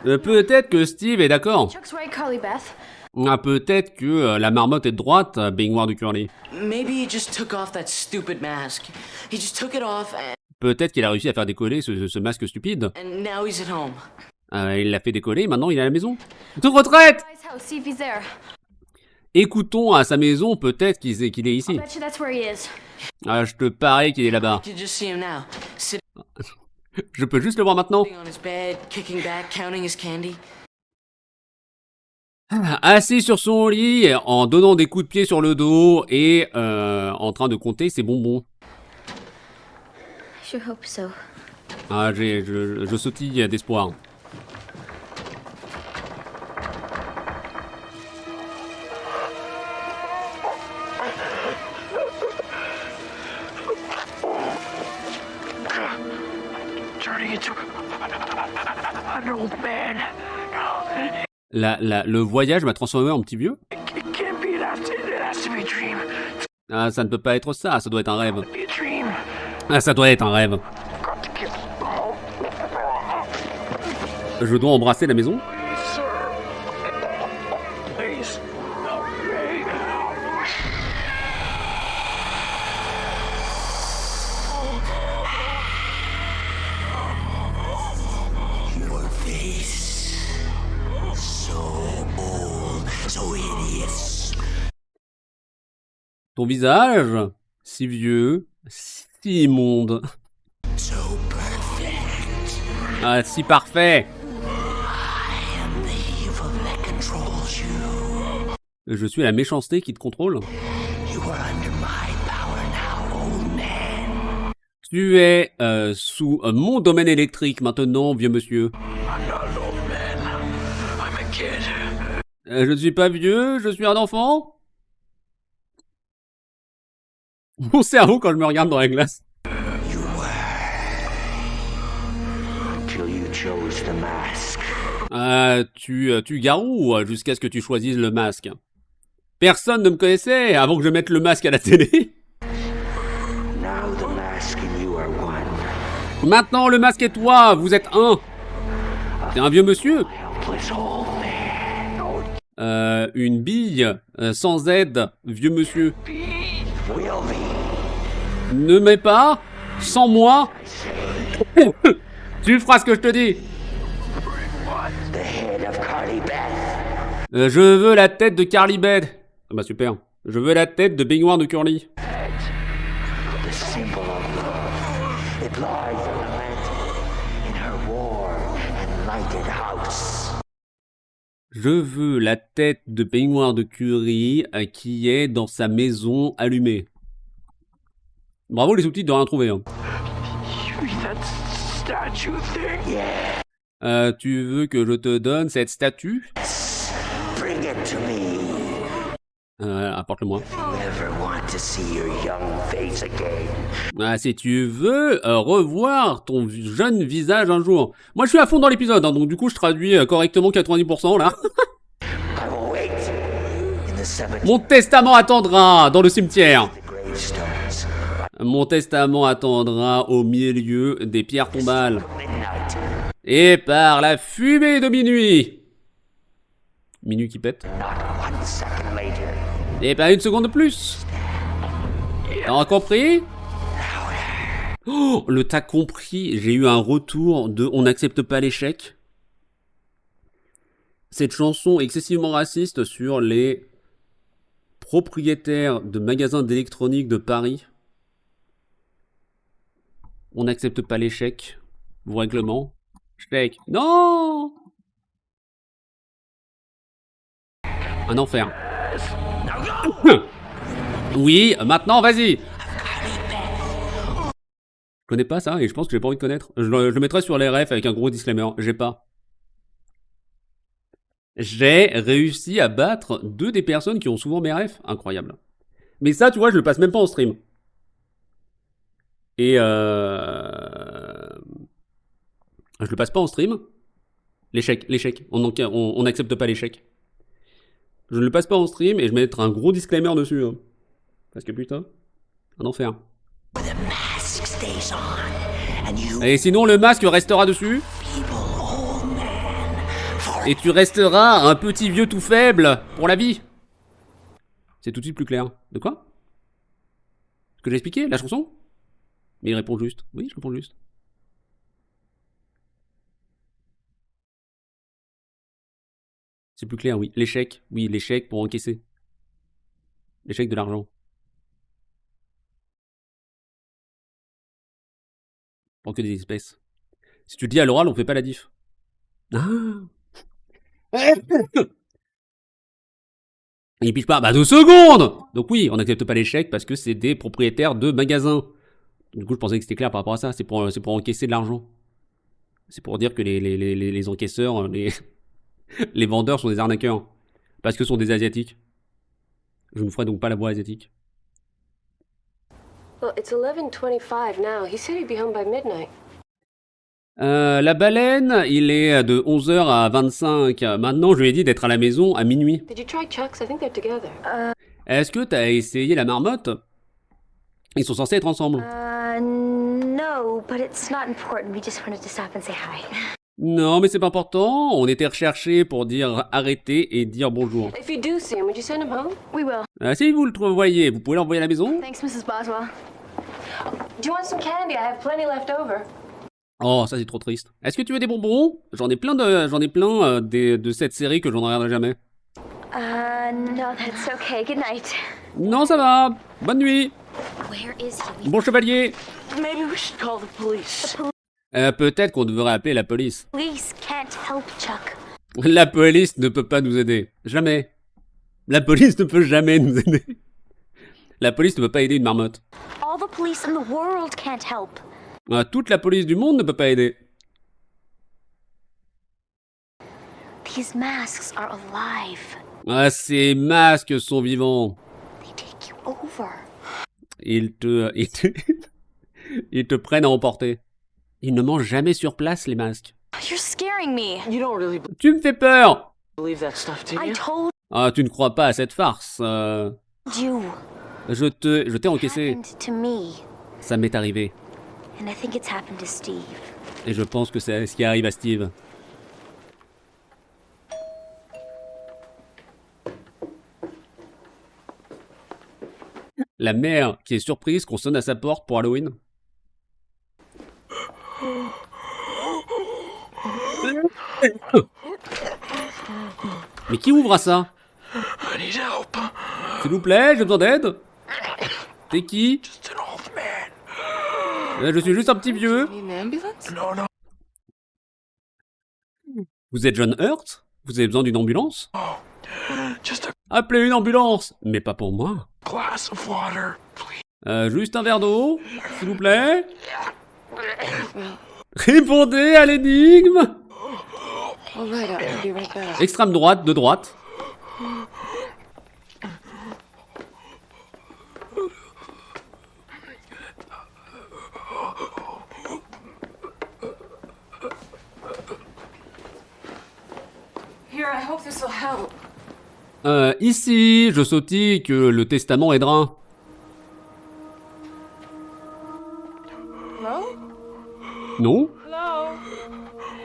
Peut-être que Steve est d'accord. Chuck's right, Carly Beth. Ah, peut-être que la marmotte est de droite, baignoire de Curly. Maybe he just took off that stupid mask. He just took it off Peut-être qu'il a réussi à faire décoller ce masque stupide. and now he's at home. Il l'a fait décoller, maintenant il est à la maison. De retraite! Guy's house, see if he's there. Écoutons à sa maison, peut-être qu'il est ici. Bet you that's where he is. Ah, je te parie qu'il est là-bas. You can just see him now, sitting Je peux juste le voir maintenant. on his bed, kicking back, counting his candy. Assis sur son lit, en donnant des coups de pied sur le dos et en train de compter ses bonbons. I sure hope so. Ah, je sautille d'espoir. Turning into an old man. Le voyage m'a transformé en petit vieux. It can't be. It has to be a dream. Ah, ça ne peut pas être ça, ça doit être un rêve. Be a dream. Ah, ça doit être un rêve. Got to get home. Je dois embrasser la maison. Please, sir. Please. Help me. Your face, so old, so hideous. Ton visage, si vieux, si immonde. So perfect. Ah, si parfait. I am the evil that controls you. Je suis la méchanceté qui te contrôle. You are under my power now, old man. Tu es sous mon domaine électrique maintenant, vieux monsieur. I'm not an old man. I'm a kid. Je ne suis pas vieux, je suis un enfant. Mon cerveau quand je me regarde dans la glace. You were. Until you chose the mask. Tu garoues jusqu'à ce que tu choisisses le masque. Personne ne me connaissait avant que je mette le masque à la télé. Now the mask and you are one. Maintenant, le masque et toi, vous êtes un. T'es un vieux monsieur. Helpless old man. Une bille sans aide, vieux monsieur. Will be. Ne mets pas, sans moi. Tu feras ce que je te dis. The head of Carly Beth. Je veux la tête de Carly Beth. Ah bah super. Je veux la tête de baignoire de Curly. The symbol of love. It lies on the mantle in her warm and lighted house. Je veux la tête de baignoire de Curly qui est dans sa maison allumée. Bravo les sous-titres de rien trouver. Hein. You mean that statue thing? Tu veux que je te donne cette statue? Bring it to me. Apporte-le-moi. Never want to see your young face again. Si tu veux revoir ton jeune visage un jour. Moi je suis à fond dans l'épisode, hein, donc du coup je traduis correctement 90% là. I will wait in the cemetery. Mon testament attendra dans le cimetière. The gravestones. Mon testament attendra au milieu des pierres tombales. Midnight. Et par la fumée de minuit. Minuit qui pète. Not 1 second later. Et pas une seconde de plus. T'as compris? Oh, le t'as compris, j'ai eu un retour de On n'accepte pas l'échec. Cette chanson excessivement raciste sur les propriétaires de magasins d'électronique de Paris. On n'accepte pas l'échec. Vos règlements. Chèque. Non! Un enfer. Oui, maintenant, vas-y. Je connais pas ça et je pense que j'ai pas envie de connaître. Je le mettrai sur les refs avec un gros disclaimer. J'ai pas. J'ai réussi à battre 2 des personnes qui ont souvent mes refs. Incroyable. Mais ça, tu vois, je le passe même pas en stream. Et je le passe pas en stream. L'échec. On n'accepte pas l'échec. Je ne le passe pas en stream et je vais mettre un gros disclaimer dessus. Hein. Parce que putain, un enfer. The mask stays on, and you Et sinon, le masque restera dessus. feeble old man Et tu resteras un petit vieux tout faible pour la vie. C'est tout de suite plus clair. De quoi? Ce que j'ai expliqué, la chanson? Mais il répond juste. Oui, je réponds juste. C'est plus clair, oui. L'échec. Oui, l'échec pour encaisser. L'échec de l'argent. Pour que des espèces. Si tu le dis à l'oral, on fait pas la diff. Ah. Il piche pas, bah 2 secondes. Donc oui, on n'accepte pas l'échec parce que c'est des propriétaires de magasins. Du coup, je pensais que c'était clair par rapport à ça. C'est pour encaisser de l'argent. C'est pour dire que les encaisseurs, les vendeurs sont des arnaqueurs. Parce que ce sont des asiatiques. Je ne ferai donc pas la voix asiatique. Well, it's 11:25 now. He said he'd be home by midnight. La baleine, il est de 11h à 25. Maintenant, je lui ai dit d'être à la maison à minuit. Did you try Chuck's? I think they're together. Est-ce que t'as essayé la marmotte? Ils sont censés être ensemble. No, but it's not important. We just wanted to stop and say hi. Non, mais c'est pas important. On était recherchés pour dire arrêter et dire bonjour. If you do see him, would you send him home? We will. Si vous le voyez, vous pouvez l'envoyer à la maison? Thanks, Mrs. Boswell. Do you want some candy? I have plenty left over. Oh, ça c'est trop triste. Est-ce que tu veux des bonbons? J'en ai plein de cette série que je n'en regarderai jamais. No, that's okay. Good night. Non, ça va. Bonne nuit. Where is he? Bon chevalier. Maybe we should call the police. Peut-être qu'on devrait appeler la police. Police can't help Chuck. La police ne peut pas nous aider. Jamais. La police ne peut jamais nous aider. La police ne peut pas aider une marmotte. All the police in the world can't help. Toute la police du monde ne peut pas aider. These masks are alive. Ces masques sont vivants. They take you over. Ils te prennent à emporter. Ils ne mangent jamais sur place, les masques. You're scaring me. You don't really Tu me fais peur. believe that stuff, do I you? told Tu ne crois pas à cette farce. you. Je t'ai encaissé. Happened to me. Ça m'est arrivé. And I think it's happened to Steve. Et je pense que c'est ce qui arrive à Steve. La mère qui est surprise qu'on sonne à sa porte pour Halloween. Mais qui ouvre à ça? S'il vous plaît, j'ai besoin d'aide. T'es qui? Je suis juste un petit vieux. Vous êtes John Hurt? Vous avez besoin d'une ambulance? Appelez une ambulance! Mais pas pour moi. Juste un verre d'eau, s'il vous plaît. Répondez à l'énigme! Extrême droite, de droite. Here, I hope this will help. Ici, je sautille que le testament aidera. Hello? Non? Hello?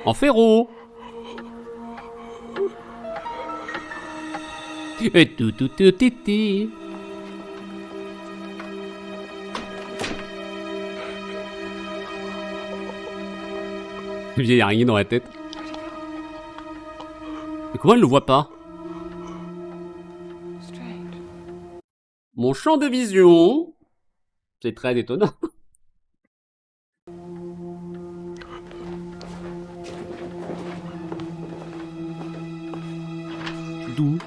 En ferro. Et tout. Le vieil araignée dans la tête. Mais comment elle le voit pas? Strange. Mon champ de vision. C'est très étonnant. D'où?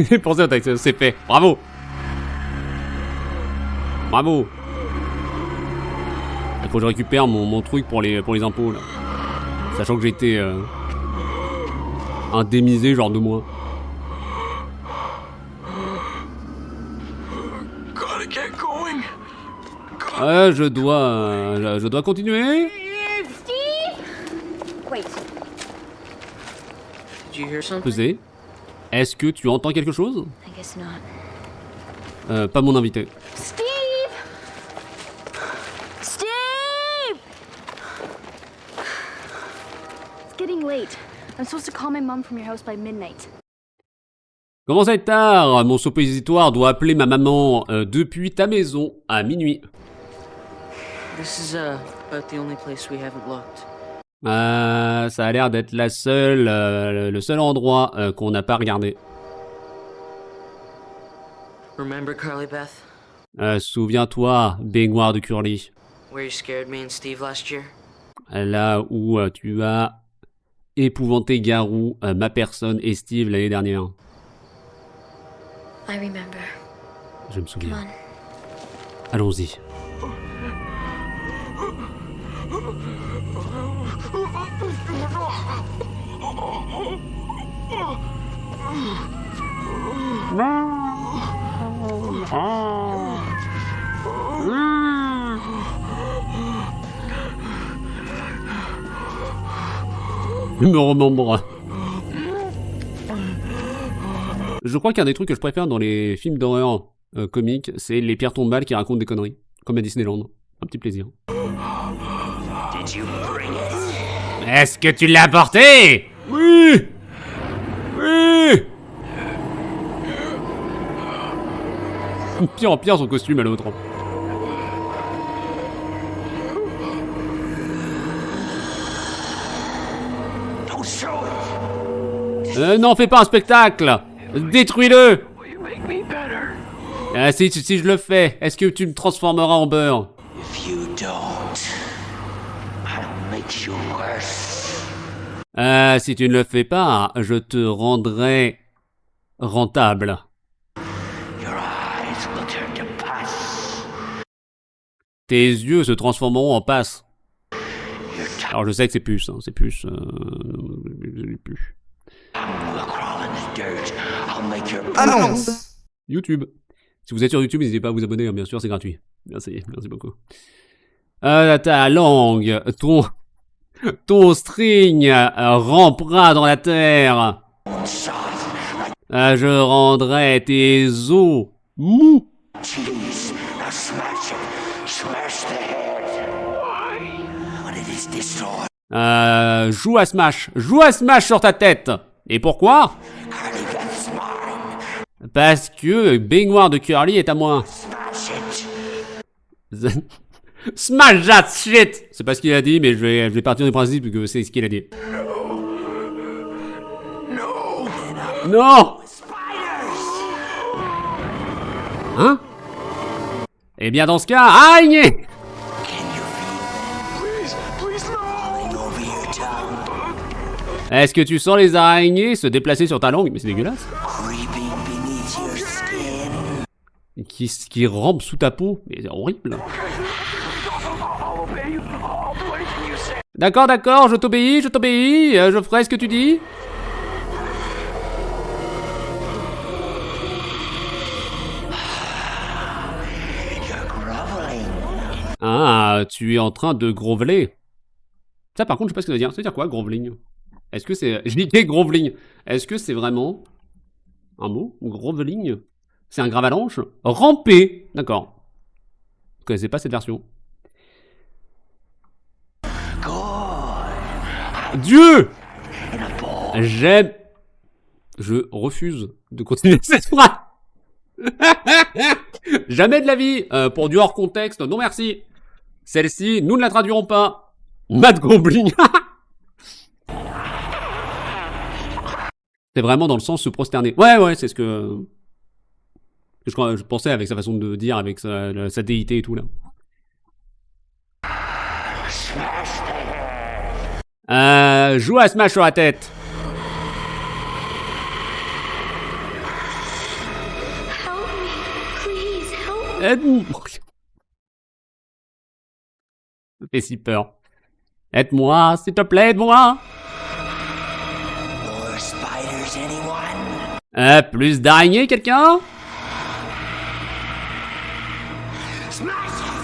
J'ai pensé au texte, c'est fait. Bravo. Bravo. Il faut que je récupère mon truc pour les impôts là. Sachant que j'ai été indemnisé genre 2 mois. Je dois continuer. Steve? Wait. you hear something? Peser. Est-ce que tu entends quelque chose? I guess not. Pas mon invité. Steve! Steve! It's getting late. I'm supposed to call my mom from your house by midnight. Comment ça être tard? Mon suppositoire doit appeler ma maman depuis ta maison à minuit. This is about the only place we haven't looked. Ça a l'air d'être la seule, le seul endroit qu'on n'a pas regardé. Remember Carly Beth? Souviens-toi, baignoire de Curly. Where you scared me and Steve last year? Là où tu as épouvanté Garou, ma personne et Steve l'année dernière. I remember. Je me Come souviens. on. Allons-y. Je me remembre. Je crois qu'un des trucs que je préfère dans les films d'horreur comiques, c'est les pierres tombales qui racontent des conneries, comme à Disneyland. Un petit plaisir. Est-ce que tu l'as apporté? Oui. Oui. Pire en pire son costume à l'autre. N'en fais pas un spectacle. Détruis-le. Ah, si je le fais, est-ce que tu me transformeras en beurre? If you don't, I'll make you worse. Si tu ne le fais pas, je te rendrai rentable. Your eyes will turn to pus. Tes yeux se transformeront en passe. Your tongue Alors je sais que c'est plus, hein, c'est plus. Plus. will crawl in the dirt. I'll make your Annonce. YouTube. Si vous êtes sur YouTube, n'hésitez pas à vous abonner, hein, bien sûr, c'est gratuit. Merci beaucoup. Ta langue, ton string rampera dans la terre. Je rendrai tes os mous. cheese. Now smash it. Smash the head. When it is destroyed, Joue à Smash sur ta tête. Et pourquoi? Carly Beth's mine. Parce que baignoire de Curly est à moi. Smash it. Smash that shit. C'est pas ce qu'il a dit, mais je vais partir du principe que c'est ce qu'il a dit. Non. Hein? Eh bien dans ce cas, araignée. Can you feel them? Please, crawling over your tongue, Est-ce que tu sens les araignées se déplacer sur ta langue? Mais c'est dégueulasse. creeping beneath your skin. Qui rampe sous ta peau. Mais c'est horrible. D'accord, je t'obéis, je ferai ce que tu dis. You're groveling. Ah, tu es en train de groveler. Ça par contre, je sais pas ce que ça veut dire. Ça veut dire quoi, groveling? Est-ce que c'est... Je dis groveling. Est-ce que c'est vraiment un mot? Groveling? C'est un gravalanche? Ramper. D'accord. Vous connaissez pas cette version? Dieu! J'aime... Je refuse de continuer cette phrase. Jamais de la vie. Pour du hors contexte, non merci. Celle-ci, nous ne la traduirons pas. Mad Goblin. C'est vraiment dans le sens se prosterner. Ouais, c'est ce que... Je pensais avec sa façon de dire, avec sa déité et tout là. Joue à Smash sur la tête. Help me. Please, help me. Aide-moi. Ça fait si peur. Aide-moi, s'il te plaît, aide-moi. More spiders, anyone? Plus d'araignées, quelqu'un? Smash it!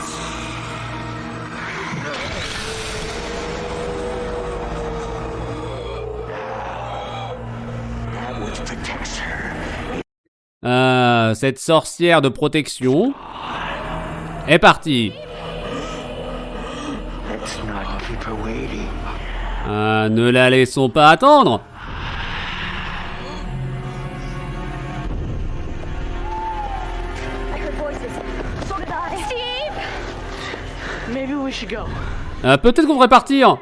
cette sorcière de protection est partie. Let's not keep her waiting. Ne la laissons pas attendre. I heard voices. So did I. Steve! Maybe we should go. Peut-être qu'on devrait partir.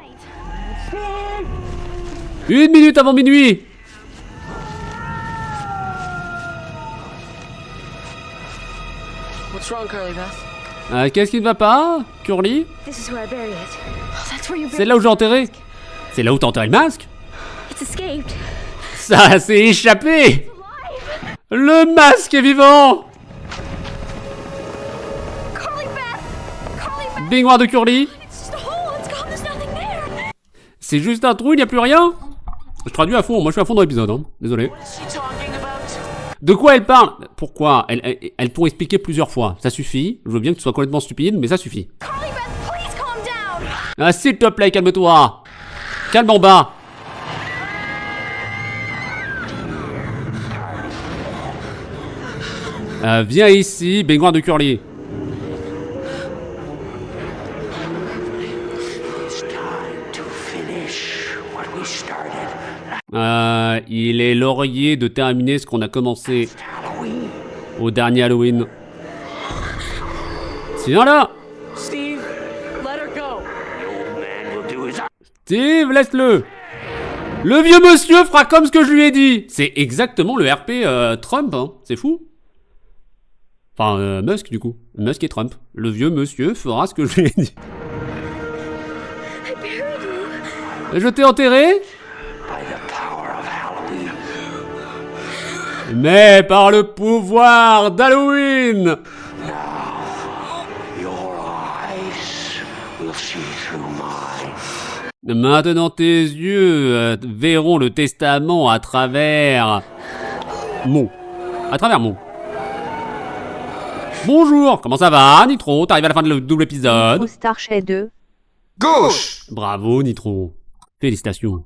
1 minute avant minuit. What's wrong, Curly Beth? Qu'est-ce qui ne va pas, Curly? This is where I buried it. Oh, that's where you C'est buried là où j'ai enterré. C'est là où t'as enterré le masque? It's escaped. Ça s'est échappé. Le masque est vivant. Carly Beth! Carly Beth! Baignoire de Curly. It's just a hole. It's gone. There's nothing there. C'est juste un trou, il n'y a plus rien. Je traduis à fond, moi je suis à fond dans l'épisode, hein. Désolé. What is she talking about? De quoi elle parle? Pourquoi? Elle pourrait expliquer plusieurs fois. Ça suffit. Je veux bien que tu sois complètement stupide, mais ça suffit. Carly Beth, please calm down. Ah, s'il te plaît, calme-toi. Calme en bas. Viens ici, baignoire de Curly. It's time to finish what we started Il est laurier de terminer ce qu'on a commencé Halloween. au dernier Halloween. Tiens là. Steve, let her go. The old man will do his Steve, laisse-le. Le vieux monsieur fera comme ce que je lui ai dit. C'est exactement le RP Trump, hein. C'est fou. Enfin, Musk, du coup. Musk et Trump. Le vieux monsieur fera ce que je lui ai dit. I buried you. Je t'ai enterré, by the power of Halloween. mais par le pouvoir d'Halloween. Your eyes will see through mine. Maintenant, tes yeux verront le testament à travers... mon. À travers mon. Bonjour, comment ça va, Nitro? T'arrives à la fin de double épisode. Nitro Starshade 2. Gauche. Bravo, Nitro. Félicitations.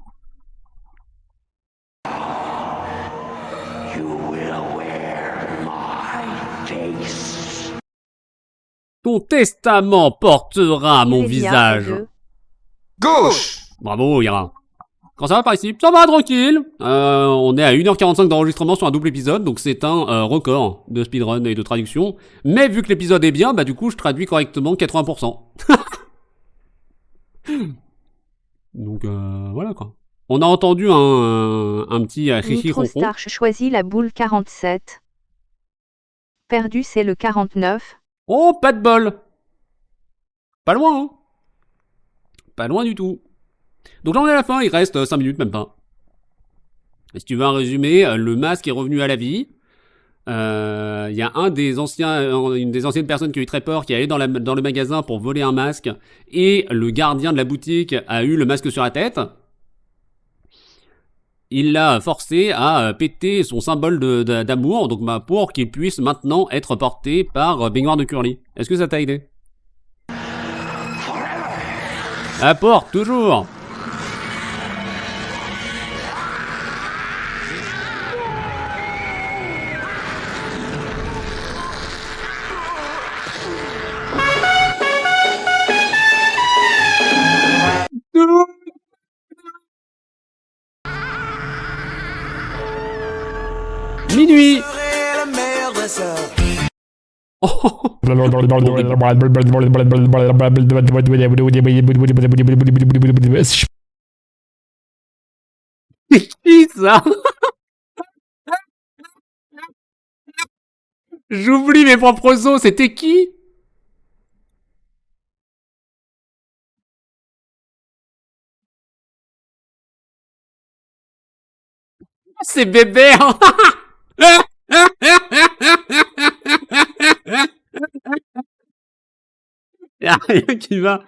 You will wear my face. Ton testament portera mon Irélia visage. 2. Gauche. Bravo, Ira. Quand ça va par ici? Ça va, tranquille. On est à 1h45 d'enregistrement sur un double épisode, donc c'est un record de speedrun et de traduction. Mais vu que l'épisode est bien, bah du coup je traduis correctement 80%. Donc voilà quoi. On a entendu un petit hihi Nitro ronron. Starch choisit la boule 47. Perdu c'est le 49. Oh, pas de bol. Pas loin, hein. Pas loin du tout. Donc là on est à la fin, il reste 5 minutes, même pas. Et si tu veux un résumé, le masque est revenu à la vie. Il y a une des anciennes personnes qui a eu très peur, qui est allé dans le magasin pour voler un masque, et le gardien de la boutique a eu le masque sur la tête. Il l'a forcé à péter son symbole d'amour, donc pour qu'il puisse maintenant être porté par Baignoire de Curly. Est-ce que ça t'a aidé? Apporte, toujours. Minuit. Oh. C'est qui ça? J'oublie mes propres os, c'était qui? C'est Bébert. Y'a rien qui va.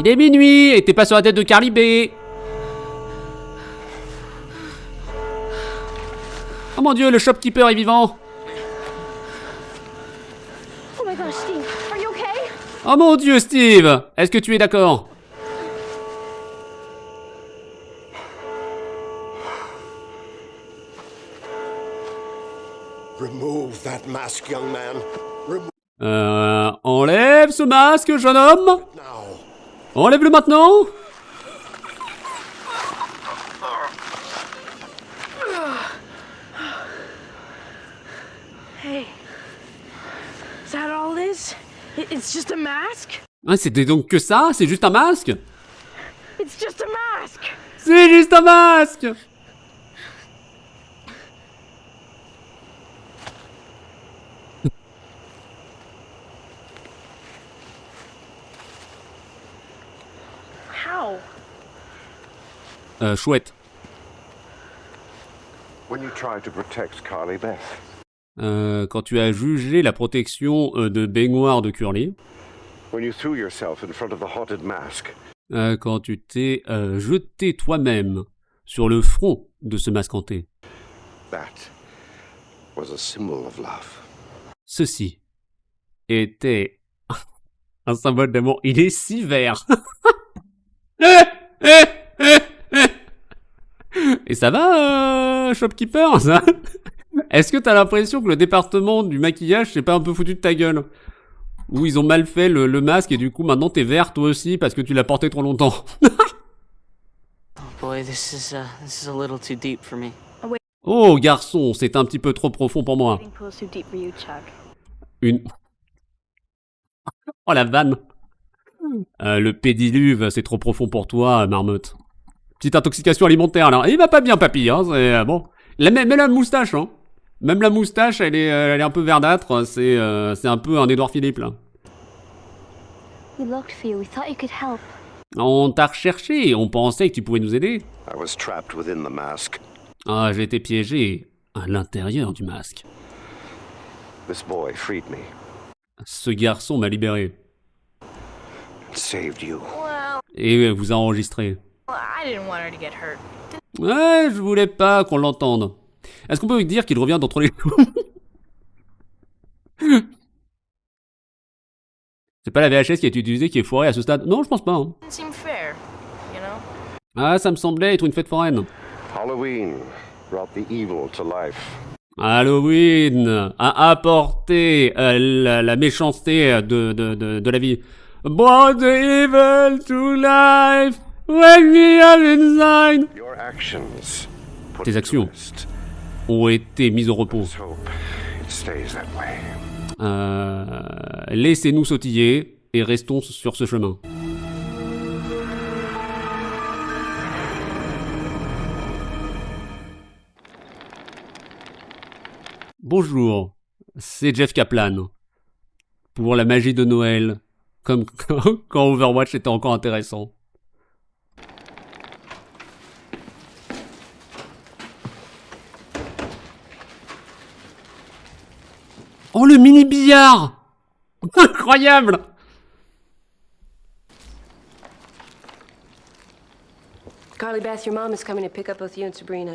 Il est minuit et t'es pas sur la tête de Carly B. Oh mon dieu, le shopkeeper est vivant. Oh my gosh, Steve, are you okay? Oh mon dieu, Steve. Est-ce que tu es d'accord? Remove that mask, young man. Remove Enlève ce masque, jeune homme. now. Enlève-le maintenant. Hey, is that all it is? It's just a mask? Ah, c'était donc que ça? C'est juste un masque? It's just a mask! C'est juste un masque! How? Chouette. When you try to protect Carly Beth. Quand tu as jugé la protection de baignoire de Curly. When you threw yourself in front of the haunted mask. Quand tu t'es jeté toi-même sur le front de ce masque hanté. That was a symbol of love. Ceci était un symbole d'amour. Il est si vert. Et ça va, shopkeeper, ça? Est-ce que t'as l'impression que le département du maquillage s'est pas un peu foutu de ta gueule? Ou ils ont mal fait le masque et du coup maintenant t'es vert toi aussi parce que tu l'as porté trop longtemps? Oh boy, this is a little too deep for me. Oh garçon, c'est un petit peu trop profond pour moi. Too deep for you, Chuck. Une... Oh la vanne. Le pédiluve, c'est trop profond pour toi, marmotte. Petite intoxication alimentaire là. Il va pas bien papy, hein, c'est bon. Mais la moustache, hein. Même la moustache, elle est un peu verdâtre. C'est un peu un Édouard Philippe là. We looked for you. We thought you could help. On t'a recherché, on pensait que tu pouvais nous aider. I was trapped within the mask. Ah, j'ai été piégé à l'intérieur du masque. This boy freed me. Ce garçon m'a libéré. And saved you. Well, Et vous a enregistré. I didn't want her to get hurt. Ouais, je voulais pas qu'on l'entende. Est-ce qu'on peut lui dire qu'il revient d'entre les loups? C'est pas la VHS qui a été utilisée qui est foirée à ce stade? Non, je pense pas. Hein. Didn't seem fair, you know? Ah, ça me semblait être une fête foraine. Halloween brought the evil to life. Halloween a apporté la méchanceté de la vie. Brought the evil to life. Wake me up inside. Your actions put Tes it to actions rest. ont été mises au repos. Let's hope it stays that way. Laissez-nous sautiller et restons sur ce chemin. Bonjour, c'est Jeff Kaplan. Pour la magie de Noël, comme quand Overwatch était encore intéressant. Oh, le mini-billard! Incroyable! Carly Beth, your mom is coming to pick up both you and Sabrina.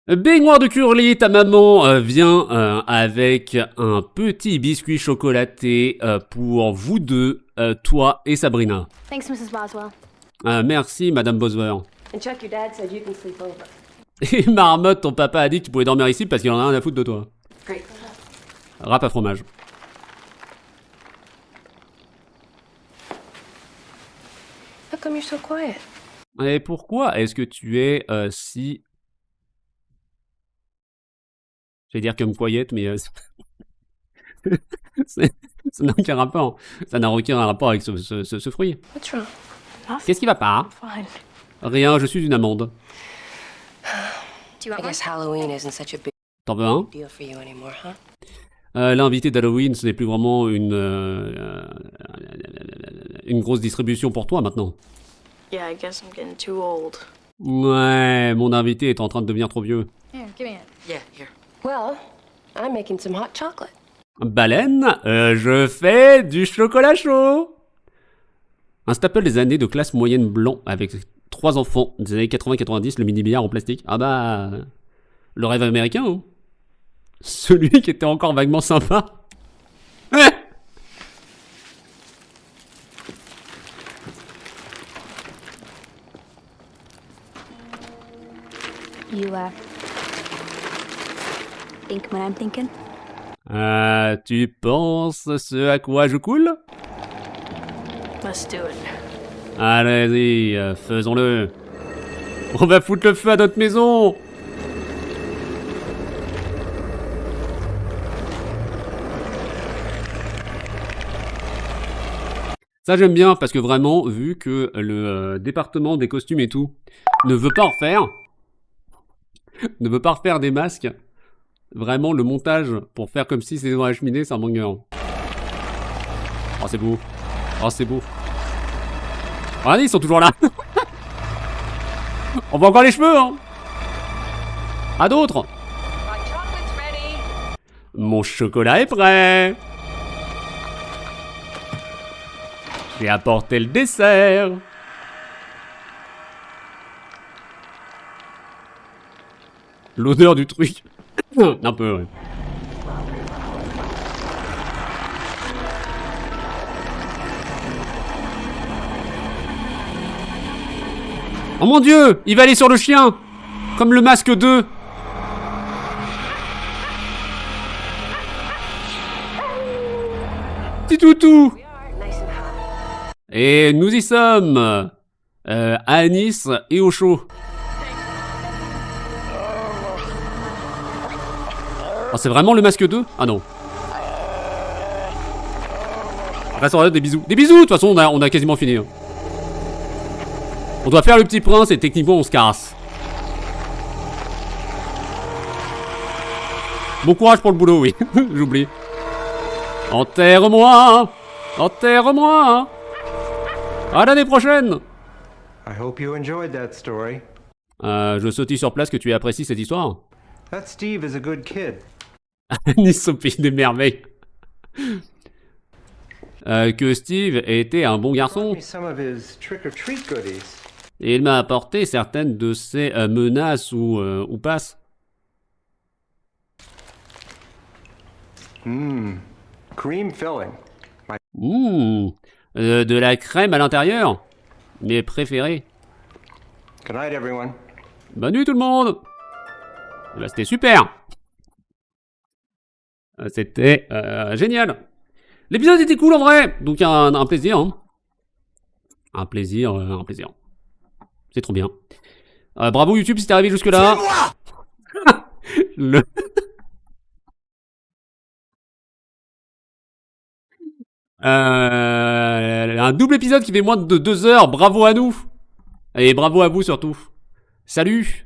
Baignoire de Curly, ta maman vient avec un petit biscuit chocolaté pour vous deux, toi et Sabrina. Thanks, Mrs. Boswell. Merci, Madame Boswell. And Chuck, your dad said you can sleep over. Et Marmotte, ton papa a dit que tu pouvais dormir ici parce qu'il en a rien à foutre de toi. Great. Râpe à fromage. How come you're so quiet? Et pourquoi est-ce que tu es si... Je vais dire comme quiet, mais... ça n'a aucun rapport. Ça n'a aucun rapport avec ce fruit. What's wrong? Qu'est-ce qui va pas? Fine. Rien, je suis une amande. Do you I want guess Halloween isn't such a big T'en veux un? deal for you anymore, huh? L'invité d'Halloween, ce n'est plus vraiment une grosse distribution pour toi maintenant. Yeah, I guess I'm getting too old. Ouais, mon invité est en train de devenir trop vieux. Here, give me it. Yeah, here. Well, I'm making some hot chocolate. Baleine, je fais du chocolat chaud. Un staple des années de classe moyenne blanc avec 3 enfants des années 80-90, le mini-billard en plastique. Ah bah, le rêve américain, hein. Celui qui était encore vaguement sympa. You, Think what I'm thinking? Tu penses ce à quoi je coule? Let's do it. Allez-y, faisons-le. On va foutre le feu à notre maison. Ça j'aime bien parce que vraiment, vu que le département des costumes et tout ne veut pas refaire des masques, vraiment le montage pour faire comme si c'était dans la cheminée, c'est un banger. Oh c'est beau. Oh c'est beau. Regardez, ils sont toujours là. On voit encore les cheveux, hein. À d'autres. Mon chocolat est prêt. J'ai apporté le dessert. L'odeur du truc. Un peu, ouais. Oh mon dieu, il va aller sur le chien. Comme le masque 2. Petit toutou. Et nous y sommes. À Nice et au chaud. Oh, c'est vraiment le masque 2? Ah non. Reste en là, des bisous. Des bisous, de toute façon, on a quasiment fini. Hein. On doit faire le petit prince et techniquement on se casse. Bon courage pour le boulot, oui. J'oublie. Enterre-moi. Enterre-moi. À l'année prochaine. I hope you enjoyed that story. Je sautille sur place que tu apprécies cette histoire. That Steve is a good kid. Nice au pays des merveilles. Que Steve était un bon garçon. Some of his trick-or-treat goodies. Et il m'a apporté certaines de ses menaces ou passes. Cream filling. De la crème à l'intérieur. Mes préférés. Good night, everyone. Bonne nuit tout le monde. Bah, c'était super. C'était génial. L'épisode était cool en vrai. Donc un plaisir. Hein. Un plaisir. C'est trop bien. Bravo YouTube si t'es arrivé jusque là. Un double épisode qui fait moins de 2 heures. Bravo à nous. Et bravo à vous surtout. Salut.